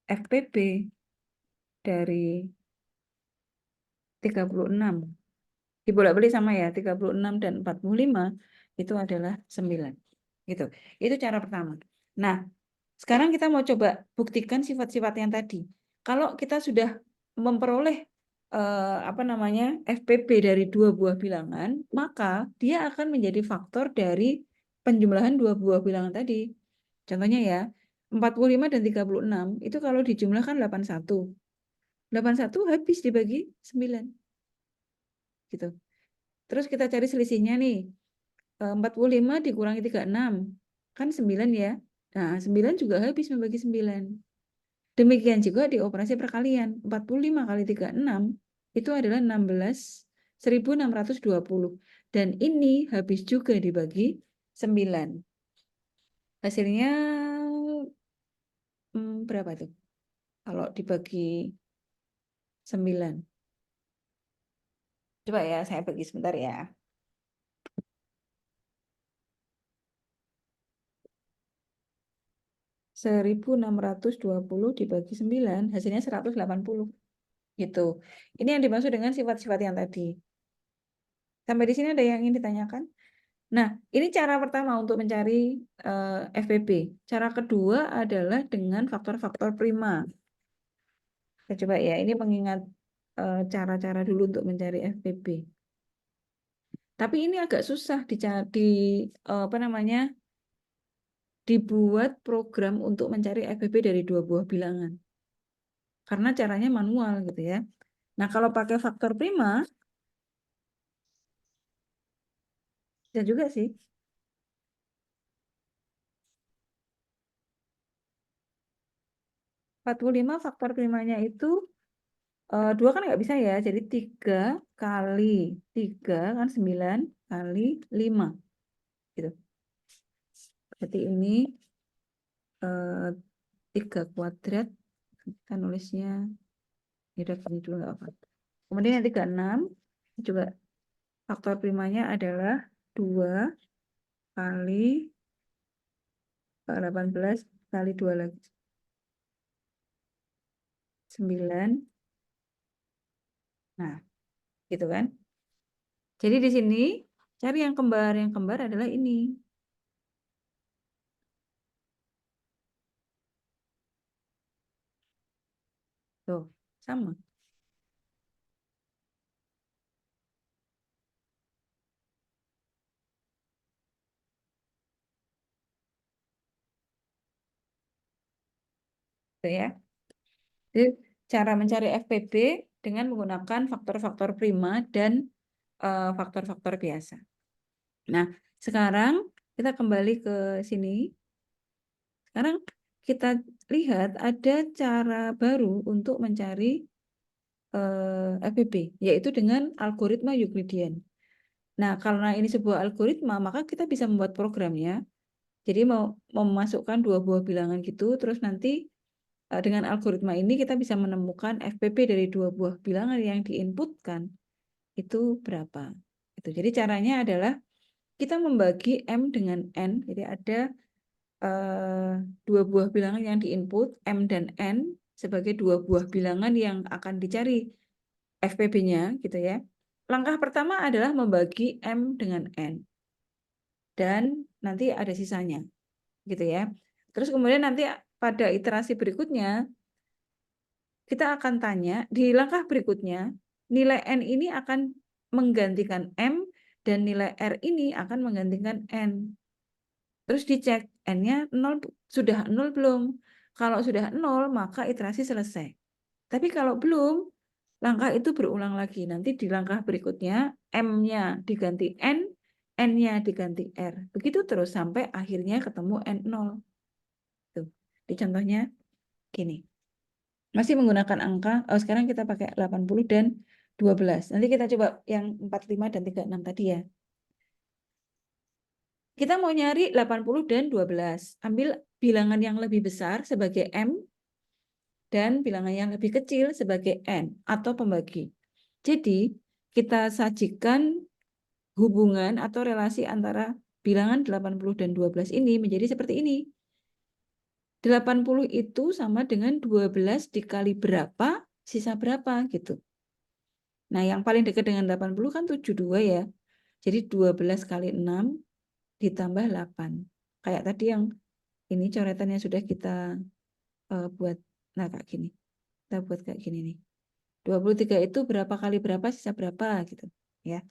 FPP dari 36 dibolak-balik sama ya, 36 dan 45 itu adalah 9. Gitu. Itu cara pertama. Nah, sekarang kita mau coba buktikan sifat-sifat yang tadi. Kalau kita sudah memperoleh FPP dari dua buah bilangan, maka dia akan menjadi faktor dari penjumlahan dua buah bilangan tadi. Contohnya ya, 45 dan 36 itu kalau dijumlahkan 81. 81 habis dibagi 9. Gitu. Terus kita cari selisihnya nih. 45 dikurangi 36. Kan 9 ya. Nah, 9 juga habis membagi 9. Demikian juga di operasi perkalian. 45 kali 36 itu adalah 16.620. Dan ini habis juga dibagi 9. Hasilnya berapa tuh? Kalau dibagi 9. Coba ya, saya bagi sebentar ya. 1620 dibagi 9, hasilnya 180. Gitu. Ini yang dimaksud dengan sifat-sifat yang tadi. Sampai di sini ada yang ingin ditanyakan? Nah, ini cara pertama untuk mencari FPB. Cara kedua adalah dengan faktor-faktor prima. Kita coba ya, ini mengingat cara-cara dulu untuk mencari FPB. Tapi ini agak susah apa namanya, dibuat program untuk mencari FPB dari dua buah bilangan. Karena caranya manual gitu ya. Nah, kalau pakai faktor prima, bisa juga sih. 45 faktor primanya itu 2 kan nggak bisa ya. Jadi 3 kali 3 kan 9 kali 5. Gitu. Berarti ini 3 kuadrat. Kita nulisnya udah gini dulu nggak apa. Kemudian yang 36 juga faktor primanya adalah 2 kali 18 kali 2 lagi. 9. Nah, gitu kan. Jadi di sini cari yang kembar. Yang kembar adalah ini. Tuh, sama. Tuh ya. Jadi cara mencari FPB dengan menggunakan faktor-faktor prima dan faktor-faktor biasa. Nah, sekarang kita kembali ke sini. Sekarang kita lihat ada cara baru untuk mencari FPB, yaitu dengan algoritma Euclidean. Nah, karena ini sebuah algoritma, maka kita bisa membuat programnya. Jadi mau memasukkan dua buah bilangan gitu, terus nanti dengan algoritma ini kita bisa menemukan FPB dari dua buah bilangan yang diinputkan itu berapa. Itu. Jadi caranya adalah kita membagi M dengan N. Jadi ada dua buah bilangan yang diinput, M dan N, sebagai dua buah bilangan yang akan dicari FPB-nya gitu ya. Langkah pertama adalah membagi M dengan N. Dan nanti ada sisanya gitu ya. Terus kemudian nanti pada iterasi berikutnya kita akan tanya di langkah berikutnya nilai N ini akan menggantikan M dan nilai R ini akan menggantikan N. Terus dicek N-nya 0, sudah 0 belum? Kalau sudah 0 maka iterasi selesai. Tapi kalau belum, langkah itu berulang lagi. Nanti di langkah berikutnya M-nya diganti N, N-nya diganti R. Begitu terus sampai akhirnya ketemu N0. Tuh. Di contohnya gini. Masih menggunakan angka, sekarang kita pakai 80 dan 12. Nanti kita coba yang 45 dan 36 tadi ya. Kita mau nyari 80 dan 12. Ambil bilangan yang lebih besar sebagai M dan bilangan yang lebih kecil sebagai N atau pembagi. Jadi, kita sajikan hubungan atau relasi antara bilangan 80 dan 12 ini menjadi seperti ini. 80 itu sama dengan 12 dikali berapa, sisa berapa gitu. Nah, yang paling dekat dengan 80 kan 72 ya. Jadi 12 kali 6 ditambah 8. Kayak tadi yang ini coretannya sudah kita buat. Nah, kayak gini. Kita buat kayak gini nih. 23 itu berapa kali berapa, sisa berapa gitu. Ya.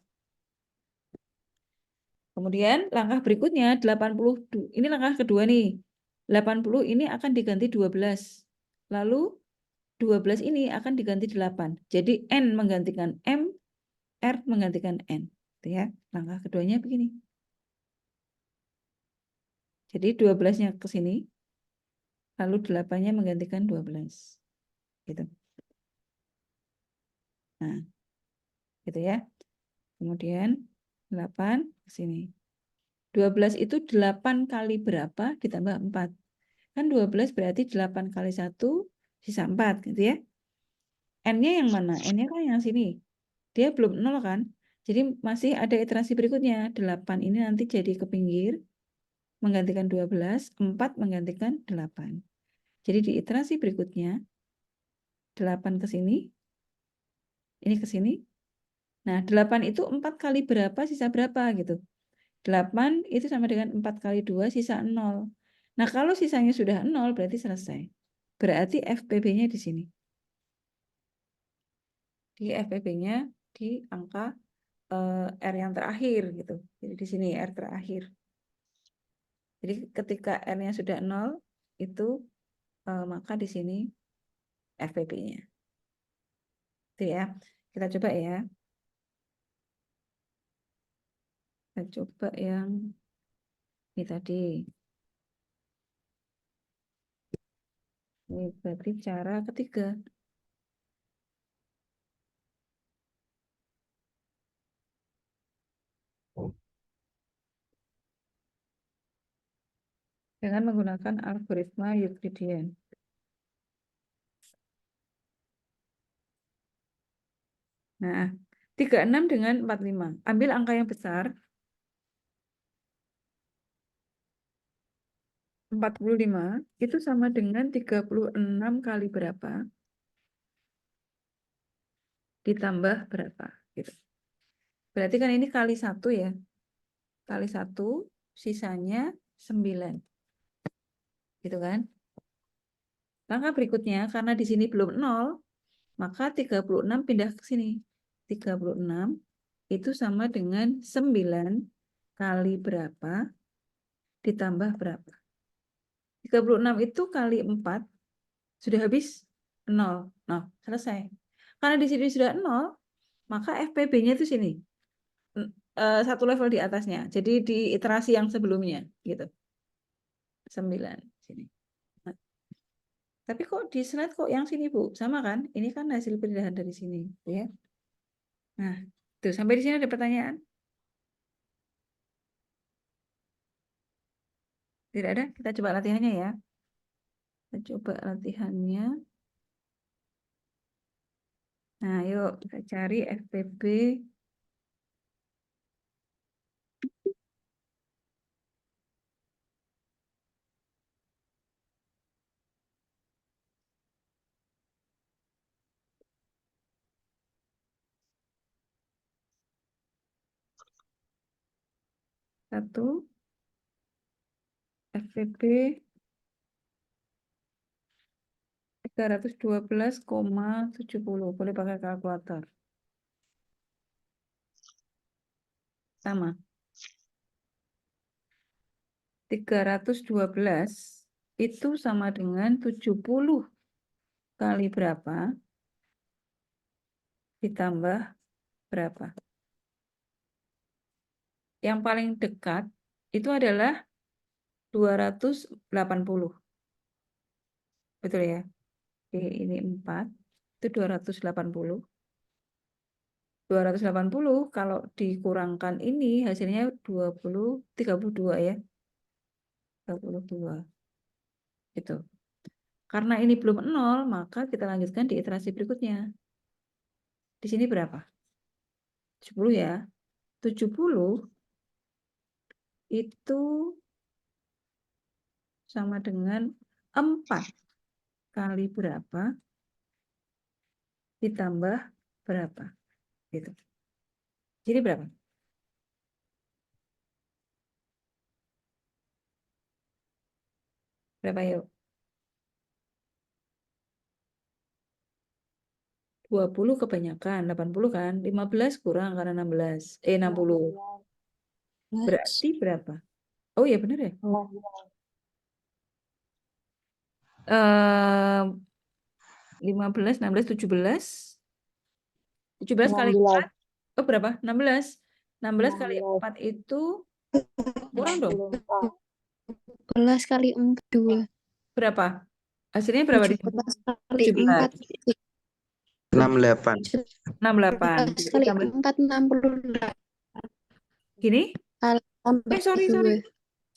Kemudian langkah berikutnya 80. Ini langkah kedua nih. 80 ini akan diganti 12. Lalu 12 ini akan diganti 8. Jadi N menggantikan M, R menggantikan N. Gitu ya. Langkah keduanya begini. Jadi 12-nya ke sini. lalu 8-nya menggantikan 12. Gitu. Nah, gitu ya. Kemudian 8 ke sini. 12 itu 8 kali berapa ditambah 4. Kan 12 berarti 8 kali 1 sisa 4 gitu ya. N-nya yang mana? N-nya kan yang sini. Dia belum 0 kan? Jadi masih ada iterasi berikutnya. 8 ini nanti jadi ke pinggir menggantikan 12, 4 menggantikan 8. Jadi di iterasi berikutnya 8 ke sini, ini ke sini. Nah, 8 itu 4 kali berapa sisa berapa gitu. 8 itu sama dengan 4 kali 2 sisa 0. Nah, kalau sisanya sudah 0 berarti selesai. Berarti FPB-nya di sini. Di FPB-nya di angka R yang terakhir gitu. Jadi di sini R terakhir. Jadi ketika R-nya sudah 0 itu maka di sini FPB-nya. Itu ya. Kita coba ya. Kita coba yang ini tadi. Ini berarti cara ketiga. Dengan menggunakan algoritma Euclidean. Nah, 36 dengan 45. Ambil angka yang besar. 45 itu sama dengan 36 kali berapa? Ditambah berapa? Gitu. Berarti kan ini kali 1 ya. Kali 1, sisanya 9. Gitu kan? Langkah berikutnya, karena di sini belum 0, maka 36 pindah ke sini. 36 itu sama dengan 9 kali berapa ditambah berapa. 36 itu kali 4 sudah habis 0. Nah, selesai. Karena di sini sudah 0, maka FPB-nya itu sini. Satu level di atasnya. Jadi di iterasi yang sebelumnya gitu. 9 sini. Nah, tapi kok di slide kok yang sini, Bu? Sama kan? Ini kan hasil pindahan dari sini, ya. Nah, tuh sampai di sini ada pertanyaan? Tidak ada? Kita coba latihannya ya. Kita coba latihannya. Nah, yuk kita cari FPB. Satu FPB 312,70. Boleh pakai kalkulator. Sama. 312 itu sama dengan 70 kali berapa ditambah berapa. Yang paling dekat itu adalah 280. Betul ya? Oke, ini 4. Itu 280. 280 kalau dikurangkan ini hasilnya 32 ya. 32. Itu. Karena ini belum 0, maka kita lanjutkan di iterasi berikutnya. Di sini berapa? 70 ya. 70 itu sama dengan 4 kali berapa ditambah berapa. Gitu. Jadi berapa? Berapa yuk? 20 kebanyakan, 80 kan? 15 kurang karena 16. 60. Berarti berapa? Oh iya benar ya? 15, 16, 17. 17 kali 4. Oh berapa? 16. 16 kali 4 itu kurang dong. 11 kali 4, 2. Berapa? Hasilnya berapa di sini? 17 kali 17. 4. 68. 68. 17 Jadi kali tambah 4, 68. gini. Kali tambah Sorry. 2.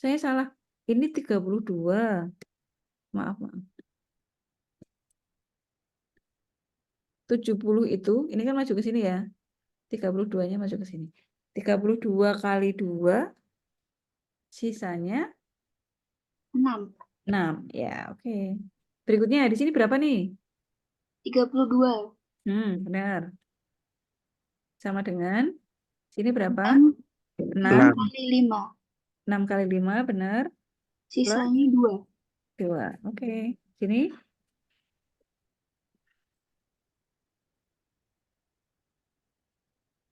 Saya salah. Ini 32. Maaf. 70 itu, ini kan maju ke sini ya. 32-nya masuk ke sini. 32 kali 2, sisanya 6. 6. Ya, oke. Berikutnya di sini berapa nih? 32. Benar. Sama dengan, sini berapa? 6. 6. 6 kali 5. 6 kali 5, benar. Sisanya 2. 2. Oke. Sini,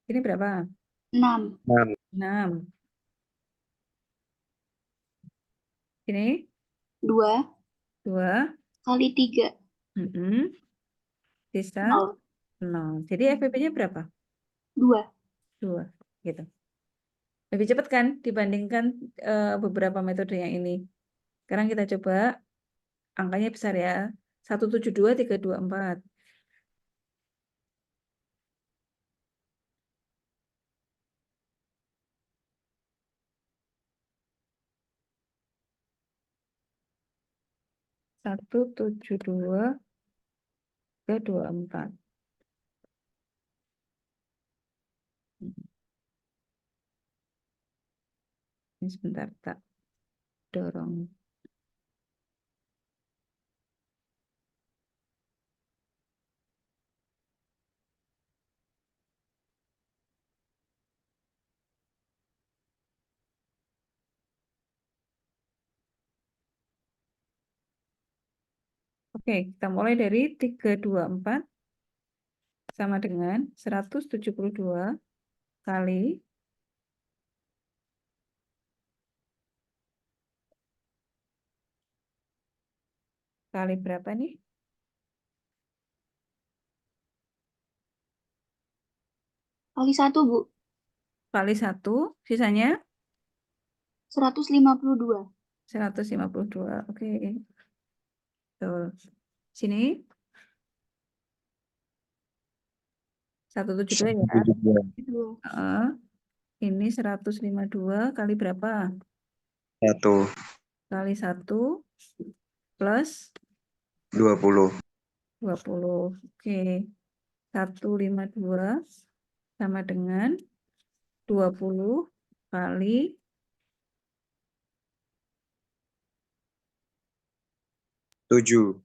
ini berapa? 6. 6. Ini 2 2. kali 3. Sisa 0. 0. Jadi FPP-nya berapa? 2. 2. Gitu. Lebih cepat kan dibandingkan beberapa metode yang ini. Sekarang kita coba angkanya besar ya. 172, 324. Satu tujuh dua ke 24. Ini sebentar tak dorong. Oke, kita mulai dari 324 sama dengan 172 kali berapa nih? Kali 1, Bu. Kali 1, sisanya 152. 152. Oke. Betul. Sini 172 ya. 2. Heeh. Ini 152 kali berapa? 1. Kali 1 plus 20. 20. Oke. 152 sama dengan 20 kali 7.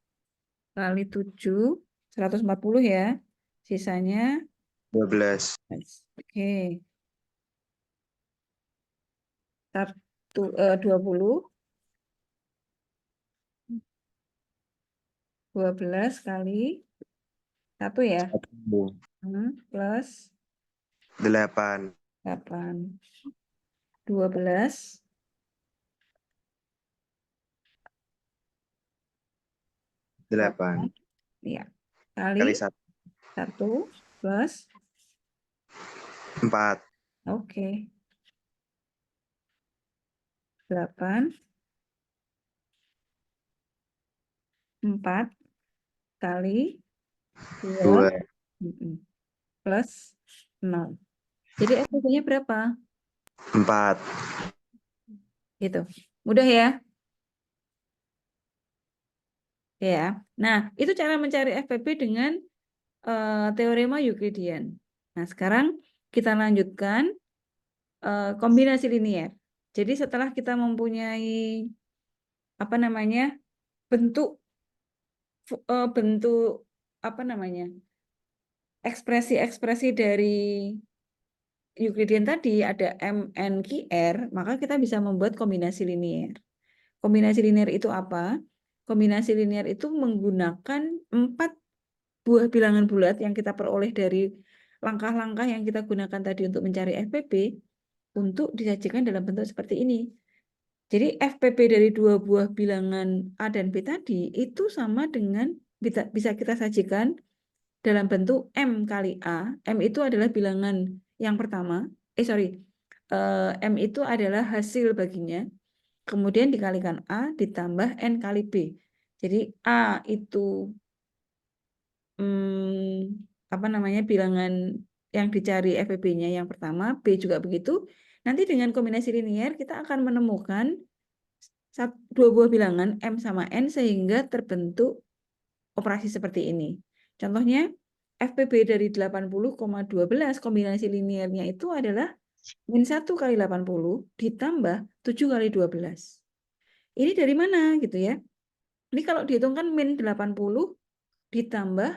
kali 7, 140 ya. Sisanya 12. Oke. 20, 12 kali 1 ya. 1. Plus 8. 8. 12 8. ya. Kali Kali 1. 1 plus 4. oke. 8 4 kali 2 2. plus 0. Jadi FPP-nya berapa? 4. Gitu. Mudah ya? Ya. Nah, itu cara mencari FPP dengan teorema Euclidean. Nah, sekarang kita lanjutkan kombinasi linier. Jadi setelah kita mempunyai apa namanya? bentuk apa namanya? ekspresi-ekspresi dari Euclidean tadi ada M, N, Q, R, maka kita bisa membuat kombinasi linier. Kombinasi linier itu apa? Kombinasi linier itu menggunakan 4 buah bilangan bulat yang kita peroleh dari langkah-langkah yang kita gunakan tadi untuk mencari FPP untuk disajikan dalam bentuk seperti ini. Jadi FPP dari 2 buah bilangan A dan B tadi itu sama dengan bisa kita sajikan dalam bentuk M kali A. M itu adalah bilangan yang pertama. M itu adalah hasil baginya. Kemudian dikalikan A ditambah N kali B. Jadi A itu apa namanya bilangan yang dicari FPB-nya yang pertama, B juga begitu. Nanti dengan kombinasi linier kita akan menemukan dua buah bilangan M sama N sehingga terbentuk operasi seperti ini. Contohnya FPB dari 80,12 kombinasi liniernya itu adalah min 1 kali 80 ditambah 7 kali 12. Ini dari mana gitu ya? Ini kalau dihitungkan min 80 ditambah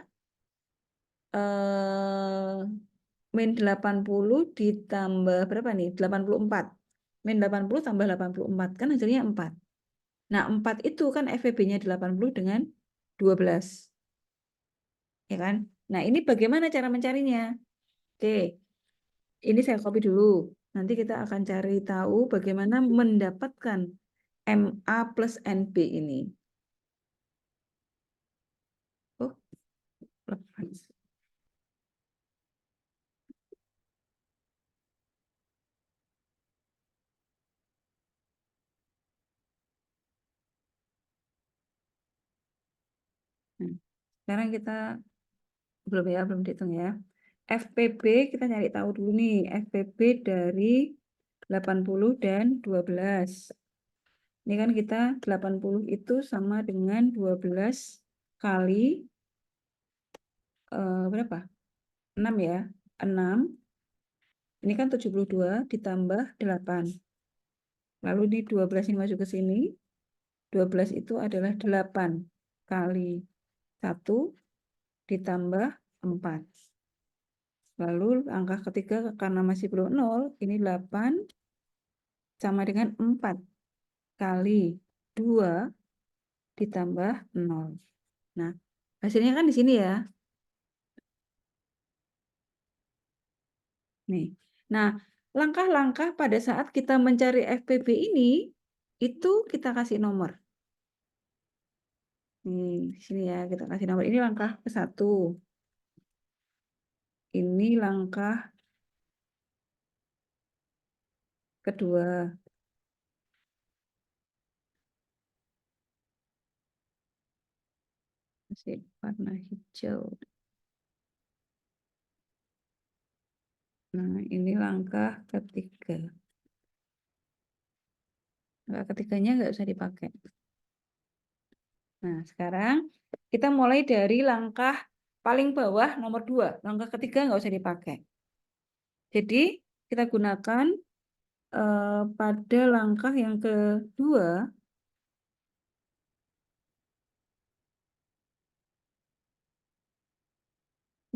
min 80 ditambah berapa nih? 84. Min 80 tambah 84 kan hasilnya 4. Nah, 4 itu kan FVB-nya 80 dengan 12. Ya kan? Nah, ini bagaimana cara mencarinya? Oke. Ini saya copy dulu. Nanti kita akan cari tahu bagaimana mendapatkan MA plus NB ini. Oh, lepas. Nah, sekarang kita belum dihitung ya. FPB kita nyari tahu dulu nih. FPB dari 80 dan 12. Ini kan kita 80 itu sama dengan 12 kali berapa? 6 ya. 6. Ini kan 72 ditambah 8. Lalu di 12 ini masuk ke sini. 12 itu adalah 8 kali 1 ditambah 4. Lalu angka ketiga karena masih belum 0, ini 8 sama dengan 4 kali 2 ditambah 0. Nah, hasilnya kan di sini ya. Nih. Nah, langkah-langkah pada saat kita mencari FPB ini, itu kita kasih nomor. Nih, di sini ya, kita kasih nomor. Ini langkah ke-1. Ini langkah kedua. Masih warna hijau. Nah, ini langkah ketiga. Langkah ketiganya nggak usah dipakai. Nah, sekarang kita mulai dari langkah paling bawah nomor 2. Langkah ketiga nggak usah dipakai. Jadi, kita gunakan pada langkah yang kedua.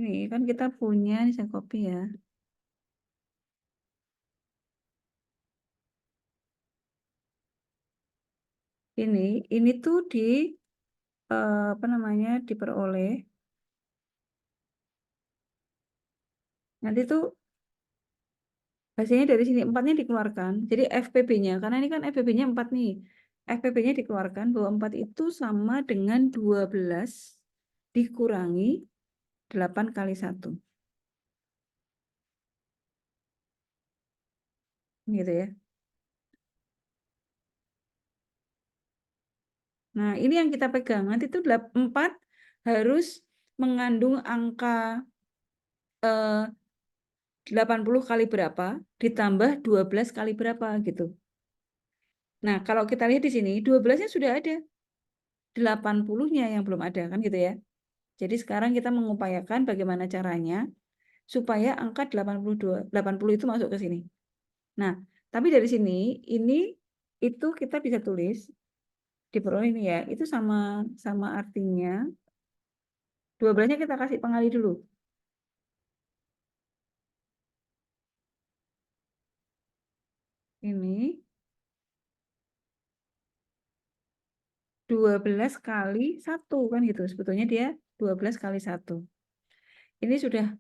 Ini kan kita punya, ini saya copy ya. Ini tuh apa namanya diperoleh. Nanti tuh hasilnya dari sini 4-nya dikeluarkan. Jadi FPB-nya, karena ini kan FPB-nya 4 nih. FPB-nya dikeluarkan bahwa 4 itu sama dengan 12 dikurangi 8 kali 1. Gitu ya. Nah, ini yang kita pegang. Nanti itu 4 harus mengandung angka 80 kali berapa ditambah 12 kali berapa gitu. Nah, kalau kita lihat di sini 12-nya sudah ada. 80-nya yang belum ada kan gitu ya. Jadi sekarang kita mengupayakan bagaimana caranya supaya angka 80 itu masuk ke sini. Nah, tapi dari sini ini itu kita bisa tulis diperoleh ini ya. Itu sama artinya 12-nya kita kasih pengali dulu. Ini 12 kali 1 kan gitu. Sebetulnya dia 12 kali 1. Ini sudah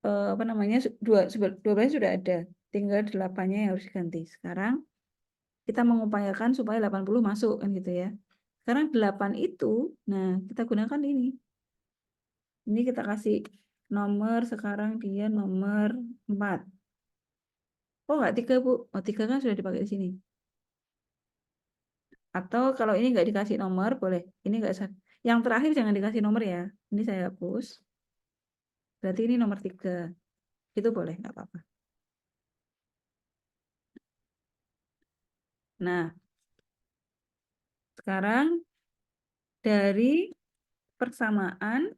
apa namanya 12 sudah ada. Tinggal 8-nya yang harus diganti. Sekarang kita mengupayakan supaya 80 masuk kan gitu ya. Sekarang 8 itu, nah kita gunakan ini. Ini kita kasih nomor, sekarang dia nomor 4. Oh enggak 3 Bu. Oh 3 kan sudah dipakai di sini. Atau kalau ini nggak dikasih nomor, boleh. Ini nggak usah. Yang terakhir jangan dikasih nomor ya. Ini saya hapus. Berarti ini nomor 3. Itu boleh, nggak apa-apa. Nah, sekarang dari persamaan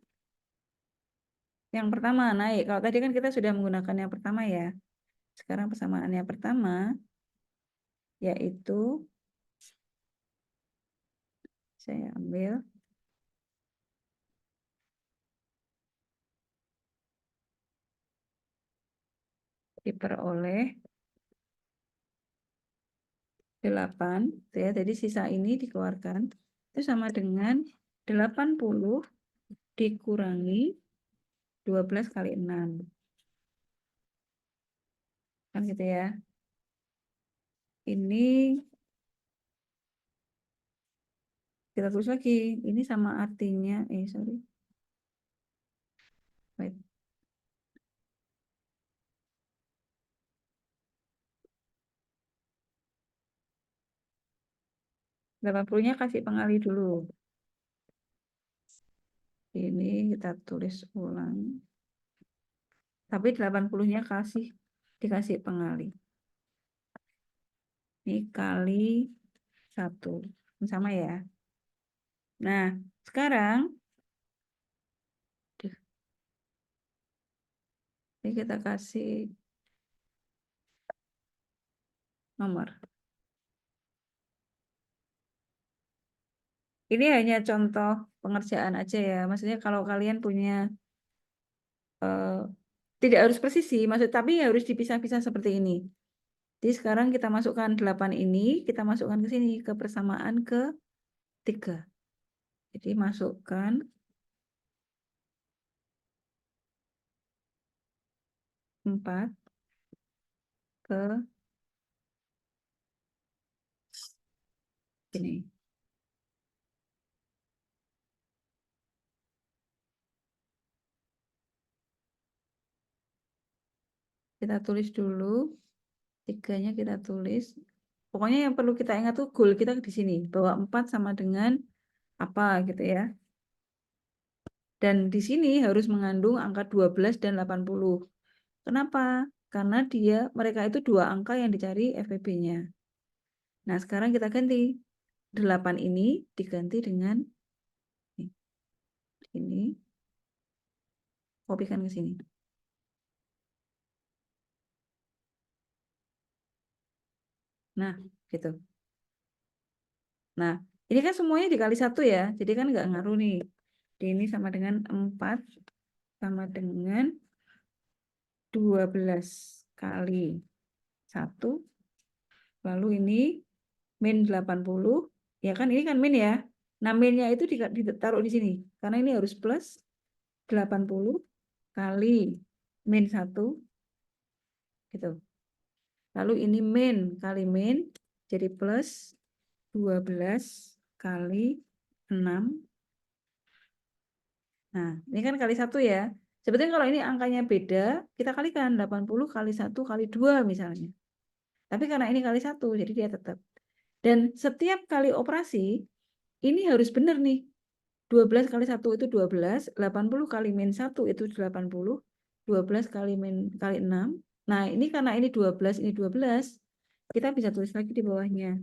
yang pertama naik. Kalau tadi kan kita sudah menggunakan yang pertama ya. Sekarang persamaan yang pertama yaitu saya ambil diperoleh 8 ya. Jadi sisa ini dikeluarkan itu sama dengan 80 dikurangi 12 kali 6. Kan gitu ya. Ini kita tulis lagi. Ini sama artinya, sorry. Wait. 80-nya kasih pengalih dulu. Ini kita tulis ulang. Tapi 80-nya dikasih pengalih. Ini kali 1. Sama ya. Nah, sekarang ini kita kasih nomor. Ini hanya contoh pengerjaan aja ya. Maksudnya kalau kalian punya tidak harus persis sih, tapi harus dipisah-pisah seperti ini. Jadi sekarang kita masukkan 8 ini, kita masukkan ke sini, ke persamaan ke 3. Jadi masukkan 4 ke sini. Kita tulis dulu, 3-nya kita tulis. Pokoknya yang perlu kita ingat tuh goal kita di sini, bahwa 4 sama dengan apa gitu ya. Dan di sini harus mengandung angka 12 dan 80. Kenapa? Karena mereka itu 2 angka yang dicari FPB-nya. Nah, sekarang kita ganti. 8 ini diganti dengan ini. Kopikan ke sini. Nah, gitu. Nah, ini kan semuanya dikali 1 ya. Jadi kan nggak ngaruh nih. Ini sama dengan 4 sama dengan 12 kali 1. Lalu ini min 80. Ya kan ini kan min ya. Nah, minnya itu ditaruh di sini. Karena ini harus plus 80 kali min 1. Gitu. Lalu ini min kali min. Jadi plus 12 kali 6. Nah, ini kan kali 1 ya. Sebetulnya kalau ini angkanya beda, kita kalikan 80 kali 1 kali 2 misalnya. Tapi karena ini kali 1, jadi dia tetap. Dan setiap kali operasi, ini harus benar nih. 12 kali 1 itu 12, 80 kali min 1 itu 80, 12 kali min kali 6. Nah, ini karena ini 12, ini 12, kita bisa tulis lagi di bawahnya.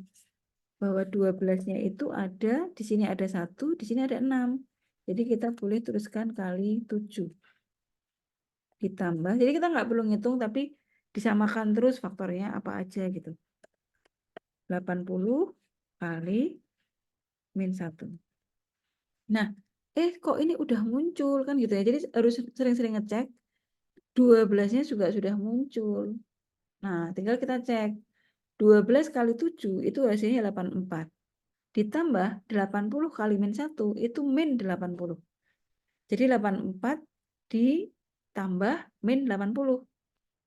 Bahwa 12-nya itu ada, di sini ada 1, di sini ada 6. Jadi kita boleh tuliskan kali 7. Ditambah, jadi kita nggak perlu ngitung, tapi disamakan terus faktornya apa aja gitu. 80 kali min 1. Nah, kok ini udah muncul kan gitu ya. Jadi harus sering-sering ngecek. 12-nya juga sudah muncul. Nah, tinggal kita cek. 12 kali 7 itu hasilnya 84. Ditambah 80 kali min 1 itu min 80. Jadi 84 ditambah min 80.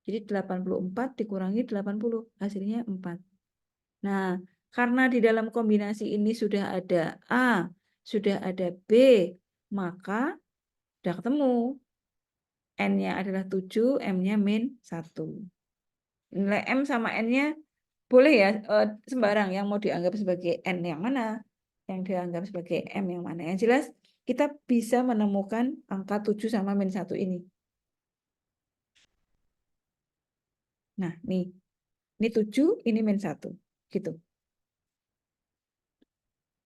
Jadi 84 dikurangi 80. Hasilnya 4. Nah, karena di dalam kombinasi ini sudah ada A, sudah ada B, maka sudah ketemu. N-nya adalah 7, M-nya min 1. Nilai M sama N-nya boleh ya, sembarang yang mau dianggap sebagai N yang mana, yang dianggap sebagai M yang mana. Yang jelas kita bisa menemukan angka 7 sama min 1 ini. Nah, nih. Ini 7, ini min 1. Gitu.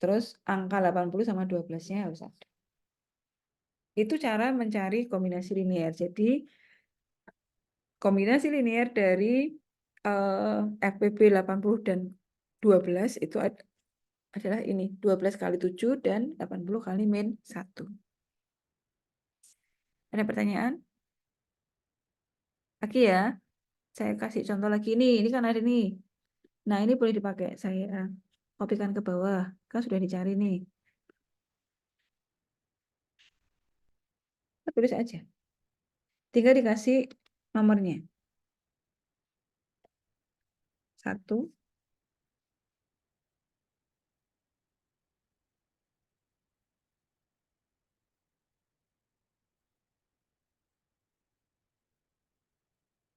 Terus angka 80 sama 12-nya harus ada. Itu cara mencari kombinasi linear. Jadi, kombinasi linear dari FPB 80 dan 12 itu adalah ini. 12 kali 7 dan 80 kali min 1. Ada pertanyaan? Lagi ya. Saya kasih contoh lagi nih. Ini kan ada nih. Nah, ini boleh dipakai. Saya kopikan ke bawah. Kan sudah dicari nih. Tulis aja. Tinggal dikasih nomornya. 1,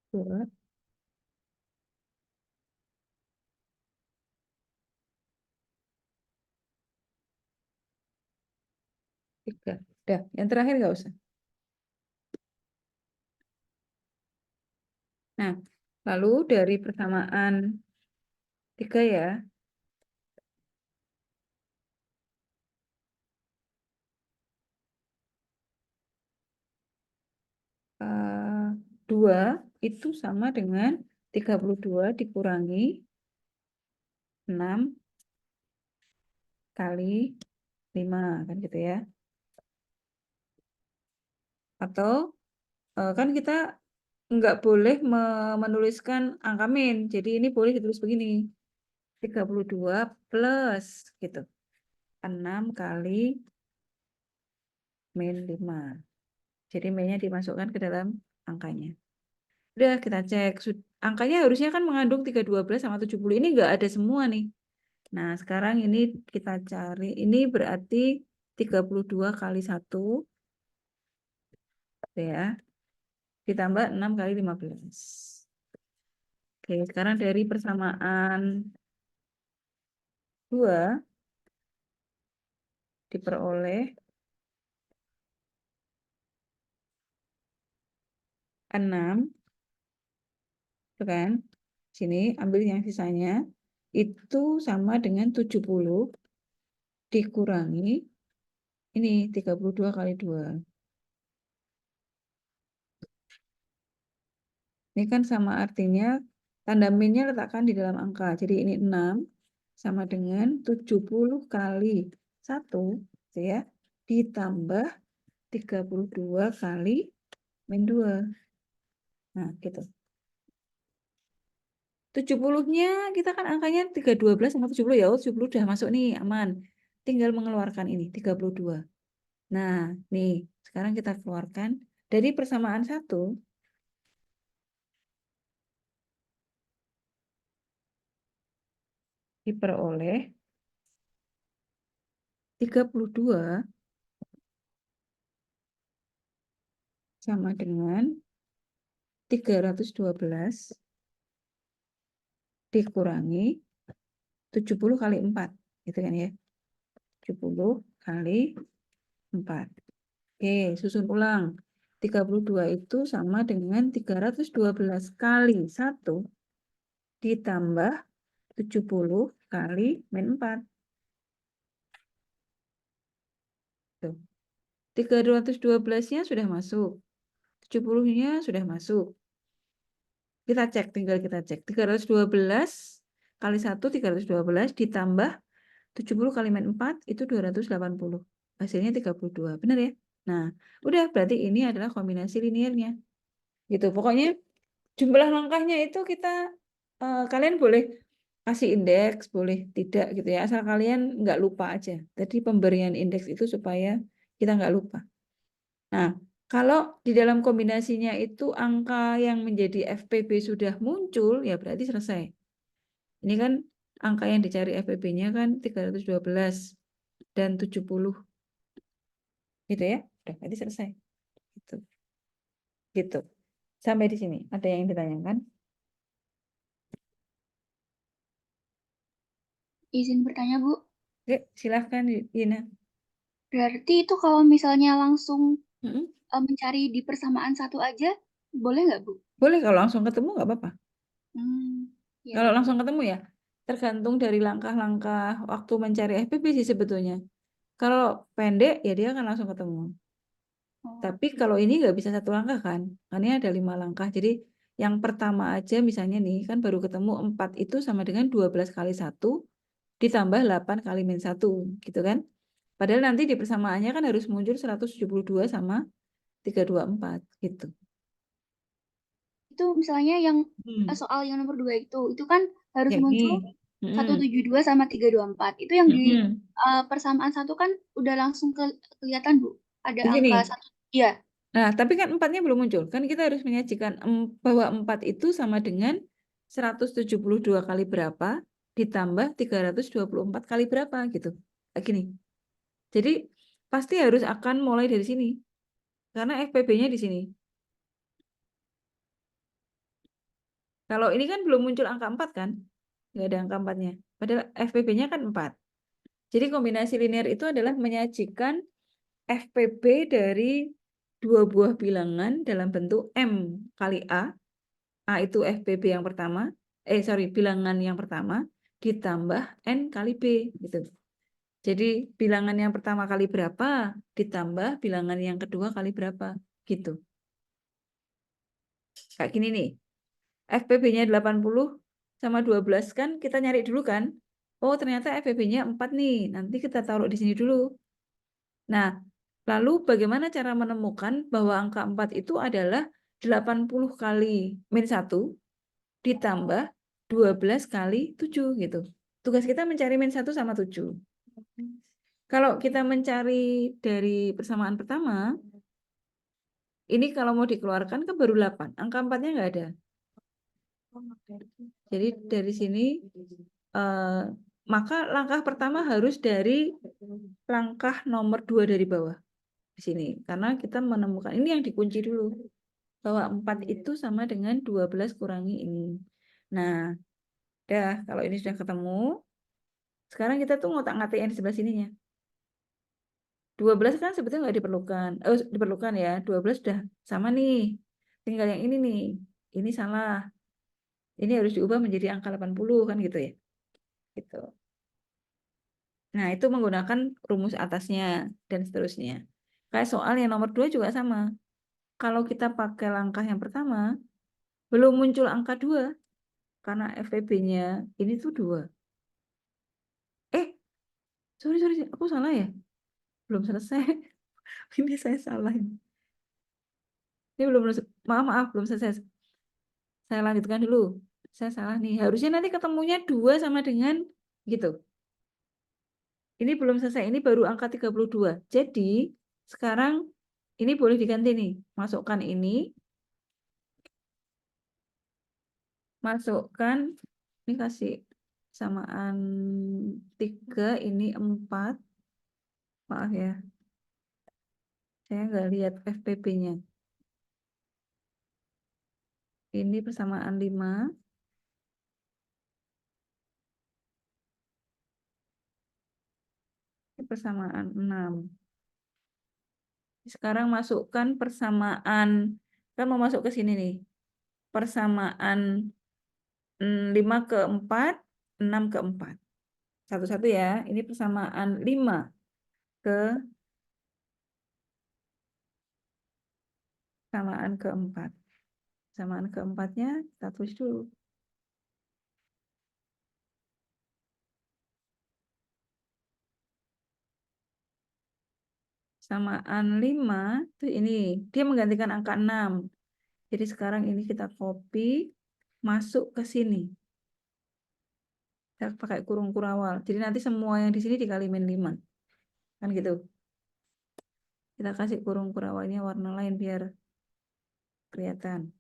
2, 3. Udah, yang terakhir nggak usah. Nah, lalu dari persamaan 3 ya, eh, 2 itu sama dengan 32 dikurangi 6 kali 5, kan gitu ya. Atau kan kita nggak boleh menuliskan angka min, jadi ini boleh ditulis begini. 32 plus gitu. 6 kali min 5. Jadi min-nya dimasukkan ke dalam angkanya. Udah kita cek. Angkanya harusnya kan mengandung 312 sama 70. Ini nggak ada semua nih. Nah, sekarang ini kita cari. Ini berarti 32 kali 1. Ya. Ditambah 6 kali 15. Oke, sekarang dari persamaan 2 diperoleh 6. Itu kan? Sini ambil yang sisanya. Itu sama dengan 70 dikurangi ini 32 kali 2. Ini kan sama artinya tanda minnya letakkan di dalam angka. Jadi ini 6 sama dengan 70 kali 1 gitu ya, ditambah 32 kali min 2. Nah, gitu. 70-nya kita kan angkanya 312 sama 70 ya. 70 udah masuk nih, aman. Tinggal mengeluarkan ini 32. Nah, nih, sekarang kita keluarkan dari persamaan 1 diperoleh 32 sama dengan 312 dikurangi 70 kali 4. Gitu kan ya. 70 kali 4. Oke, susun ulang. 32 itu sama dengan 312 kali 1 ditambah 70 kali min 4. Tuh. 312-nya sudah masuk. 70-nya sudah masuk. Kita cek, tinggal kita cek. 312 kali 1, 312 ditambah 70 kali min 4 itu 280. Hasilnya 32. Benar ya? Nah, udah berarti ini adalah kombinasi linearnya. Gitu. Pokoknya jumlah langkahnya itu kita kalian boleh kasih indeks, boleh tidak gitu ya. Asal kalian nggak lupa aja. Jadi pemberian indeks itu supaya kita nggak lupa. Nah, kalau di dalam kombinasinya itu angka yang menjadi FPB sudah muncul, ya berarti selesai. Ini kan angka yang dicari FPB-nya kan 312 dan 70. Gitu ya. Udah, berarti selesai. Gitu. Gitu. Sampai di sini. Ada yang ditanyakan? Izin bertanya, Bu. Oke, silahkan Yina. Berarti itu kalau misalnya langsung Mm-mm. mencari di persamaan satu aja, boleh nggak, Bu? Boleh kalau langsung ketemu nggak apa-apa. Ya, Kalau Bu. langsung ketemu ya, tergantung dari langkah-langkah waktu mencari FPP sih sebetulnya. Kalau pendek ya dia akan langsung ketemu. Oh, Tapi kalau ini nggak bisa satu langkah kan, karena ini ada 5 langkah. Jadi yang pertama aja misalnya nih kan baru ketemu 4 itu sama dengan 12 kali 1 ditambah 8 kali min 1 gitu kan. Padahal nanti di persamaannya kan harus muncul 172 sama 324 gitu. Itu misalnya yang Hmm. soal yang nomor 2 itu kan harus Ya, muncul ini. Mm-mm. 172 sama 324. Itu yang di Mm-mm. persamaan satu kan udah langsung kelihatan, Bu. Ada Di sini. angka 1. Iya. Nah, tapi kan 4-nya belum muncul. Kan kita harus menyajikan bahwa 4 itu sama dengan 172 kali berapa ditambah 324 kali berapa gitu. Kayak gini. Jadi pasti harus akan mulai dari sini. Karena FPB-nya di sini. Kalau ini kan belum muncul angka 4 kan? Nggak ada angka 4-nya. Padahal FPB-nya kan 4. Jadi kombinasi linear itu adalah menyajikan FPB dari dua buah bilangan dalam bentuk M kali A. A itu FPB yang pertama, bilangan yang pertama, ditambah N kali B, gitu. Jadi bilangan yang pertama kali berapa, ditambah bilangan yang kedua kali berapa, gitu. Kayak gini nih, FPB-nya 80 sama 12 kan kita nyari dulu kan. Oh ternyata FPB-nya 4 nih, nanti kita taruh di sini dulu. Nah, lalu bagaimana cara menemukan bahwa angka 4 itu adalah 80 kali min 1 ditambah 12 kali 7 gitu. Tugas kita mencari min 1 sama 7. Kalau kita mencari dari persamaan pertama, ini kalau mau dikeluarkan kan baru 8. Angka 4-nya nggak ada. Jadi dari sini, maka langkah pertama harus dari langkah nomor 2 dari bawah. Di sini. Karena kita menemukan, ini yang dikunci dulu. Bahwa 4 itu sama dengan 12 kurangi ini. Nah, kalau ini sudah ketemu, sekarang kita tuh ngotak-ngatik yang di sebelah sininya. 12 kan sebetulnya nggak diperlukan. Diperlukan ya. 12 sudah sama nih. Tinggal yang ini nih. Ini salah. Ini harus diubah menjadi angka 80 kan gitu ya. Gitu. Nah, itu menggunakan rumus atasnya dan seterusnya. Kayak soal yang nomor 2 juga sama. Kalau kita pakai langkah yang pertama, belum muncul angka 2 karena FPB-nya ini tuh 2. Sorry, aku salah ya? Belum selesai. Ini saya salah. Ini belum, maaf, belum selesai. Saya lanjutkan dulu. Saya salah nih. Harusnya nanti ketemunya 2 sama dengan gitu. Ini belum selesai. Ini baru angka 32. Jadi, sekarang ini boleh diganti nih. Masukkan ini. Masukkan. Ini kasih samaan 3. Ini 4. Maaf ya. Saya nggak lihat FPB-nya. Ini persamaan 5. Persamaan 6. Sekarang masukkan persamaan, kita mau masuk ke sini nih. Persamaan 5 ke 4, 6 ke 4. Satu-satu ya, ini persamaan 5 ke persamaan ke 4. Persamaan keempatnya kita tulis dulu. Persamaan 5 itu ini, dia menggantikan angka 6. Jadi sekarang ini kita copy, masuk ke sini. Kita pakai kurung kurawal. Jadi nanti semua yang di sini dikali min 5. Kan gitu. Kita kasih kurung kurawalnya warna lain biar kelihatan.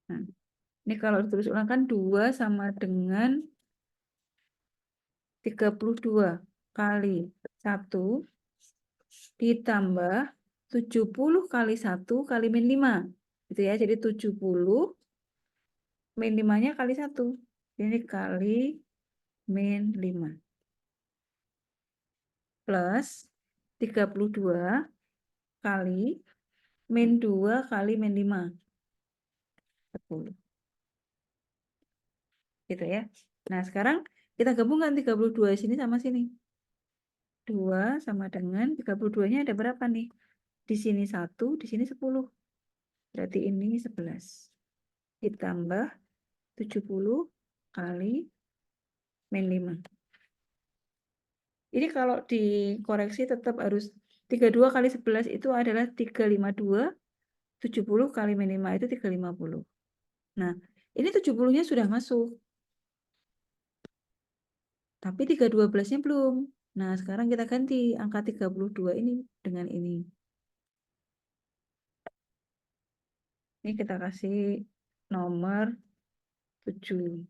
Nah, ini kalau ditulis ulang kan 2 sama dengan 32 kali 1 ditambah 70 kali 1 kali min 5. Gitu ya. Jadi 70 min 5-nya kali 1. Ini kali min 5. Plus 32 kali min 2 kali min 5. 10. Gitu ya. Nah, sekarang kita gabungkan 32 sini sama sini. 2 sama dengan 32-nya ada berapa nih? Di sini 1, di sini 10. Berarti ini 11. Ditambah 70 kali min 5. Ini kalau dikoreksi tetap harus 32 kali 11 itu adalah 352. 70 kali min 5 itu 350. Nah, ini 70-nya sudah masuk. Tapi 312-nya belum. Nah, sekarang kita ganti angka 32 ini dengan ini. Ini kita kasih nomor 7.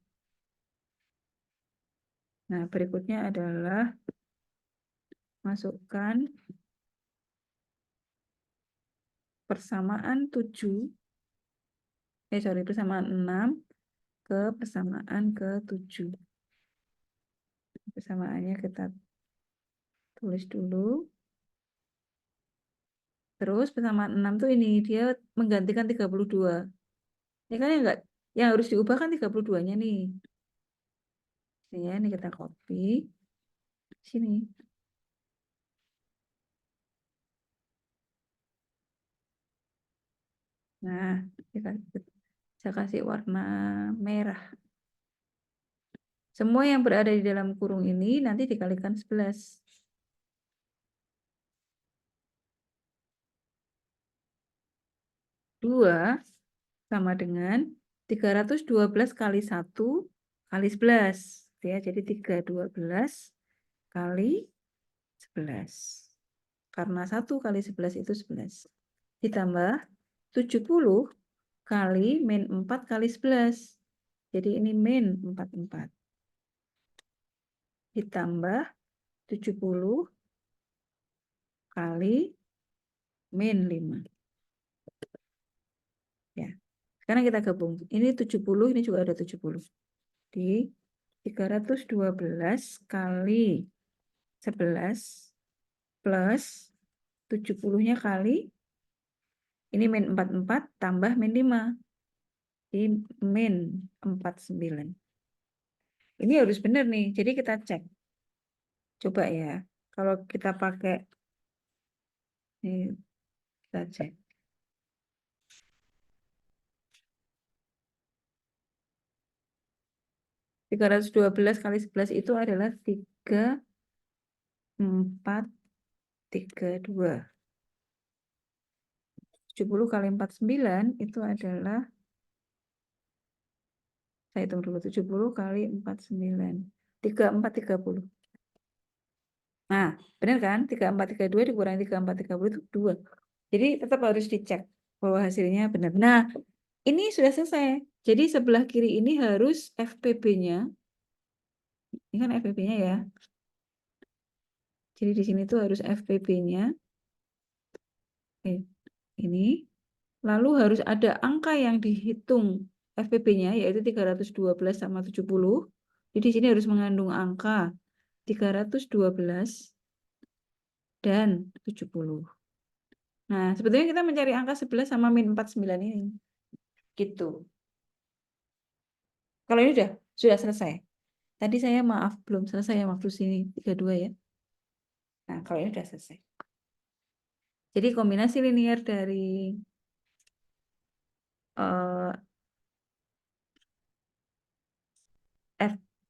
Nah, berikutnya adalah masukkan persamaan 7. Persamaan 6 ke persamaan ke 7. Persamaannya kita tulis dulu. Terus persamaan 6 tuh ini dia menggantikan 32. Ini kan yang harus diubah kan 32-nya nih. Ini ya, ini kita copy sini. Nah, saya kasih warna merah. Semua yang berada di dalam kurung ini nanti dikalikan 11. 2 sama dengan 312 kali 1 kali 11. Ya, jadi 312 kali 11. Karena 1 kali 11 itu 11. Ditambah 70 kali min 4 kali 11. Jadi ini min 44. Ditambah 70 kali min 5. Ya. Sekarang kita gabung. Ini 70, ini juga ada 70. Di 312 kali 11 plus 70-nya kali ini min 44 tambah min 5. Di min 49. Ini harus benar nih. Jadi kita cek. Coba ya. Kalau kita pakai ini kita cek. 312 kali 11 itu adalah 3432. 70 kali 49 itu adalah, saya hitung dulu, 70 kali 49. 3430. Nah, benar kan? 3432 dikurangi 3430 itu 2. Jadi tetap harus dicek bahwa hasilnya benar. Nah, ini sudah selesai. Jadi sebelah kiri ini harus FPB-nya. Ini kan FPB-nya ya. Jadi di sini tuh harus FPB-nya. Ini. Lalu harus ada angka yang dihitung FPB-nya, yaitu 312 sama 70. Jadi di sini harus mengandung angka 312 dan 70. Nah, sebetulnya kita mencari angka 11 sama min 49 ini. Gitu. Kalau ini sudah selesai. Tadi saya maaf belum selesai yang waktu sini 32 ya. Nah, kalau ini sudah selesai. Jadi kombinasi linear dari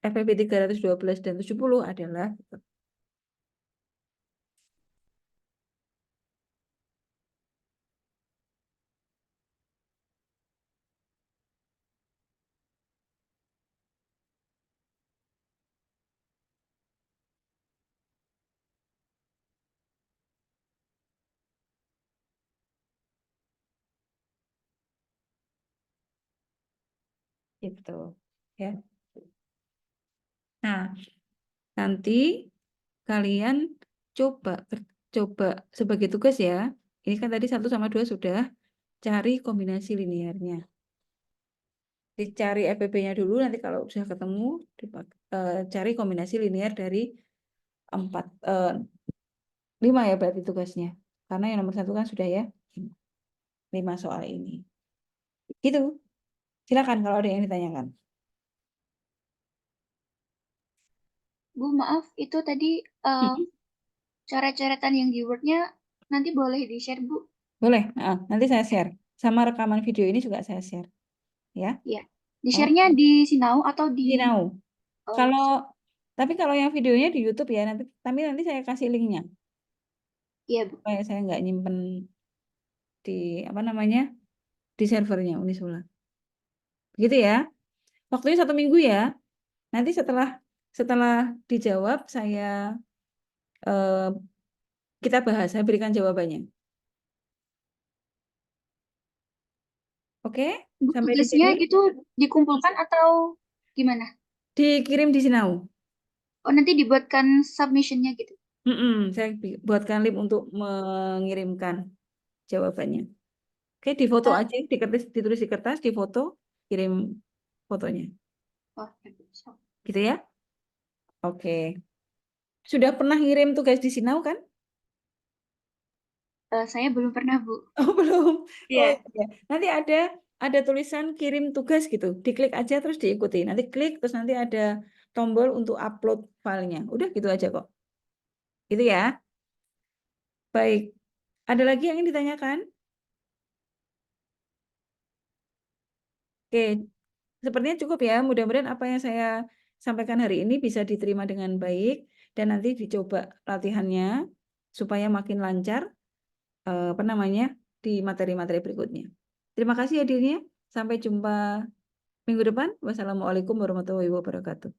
FPB 312 dan 70 adalah gitu ya. Nah, nanti kalian coba sebagai tugas ya, Ini kan tadi 1 sama 2 sudah. Cari kombinasi linearnya. Dicari FPB-nya dulu, nanti kalau sudah ketemu, cari kombinasi linear dari 5 ya berarti tugasnya. Karena yang nomor 1 kan sudah ya. 5 soal ini. Gitu. Silakan kalau ada yang ditanyakan. Bu, maaf, itu tadi coret-coretan yang di Word-nya nanti boleh di-share, Bu. Boleh, nanti saya share. Sama rekaman video ini juga saya share. Ya. Ya. Di-share-nya di Sinau atau di Sinau. Oh, Tapi kalau yang videonya di YouTube ya, nanti saya kasih linknya. iya, Bu. Supaya saya nggak nyimpen di di servernya Unisula. Begitu ya. Waktunya 1 minggu ya. Nanti setelah dijawab kita bahas, saya berikan jawabannya. Oke? Bu, Sampai di tugasnya sini itu dikumpulkan atau gimana? dikirim di Sinau. Oh, nanti dibuatkan submission-nya gitu. Saya buatkan link untuk mengirimkan jawabannya. Oke, difoto aja, ditulis di kertas, difoto, kirim fotonya. Oh, ya, Bu. Siap. Gitu ya? Oke. Sudah pernah ngirim tugas di Sinau kan? Saya belum pernah, Bu. Oh, belum. Iya. Oh, iya. Nanti ada tulisan kirim tugas gitu. Diklik aja terus diikuti. Nanti klik terus nanti ada tombol untuk upload filenya. Udah gitu aja kok. Gitu ya. Baik. Ada lagi yang ingin ditanyakan? Oke. Sepertinya cukup ya. Mudah-mudahan apa yang saya sampaikan hari ini bisa diterima dengan baik dan nanti dicoba latihannya supaya makin lancar di materi-materi berikutnya. Terima kasih hadirnya. Sampai jumpa minggu depan. Wassalamualaikum warahmatullahi wabarakatuh.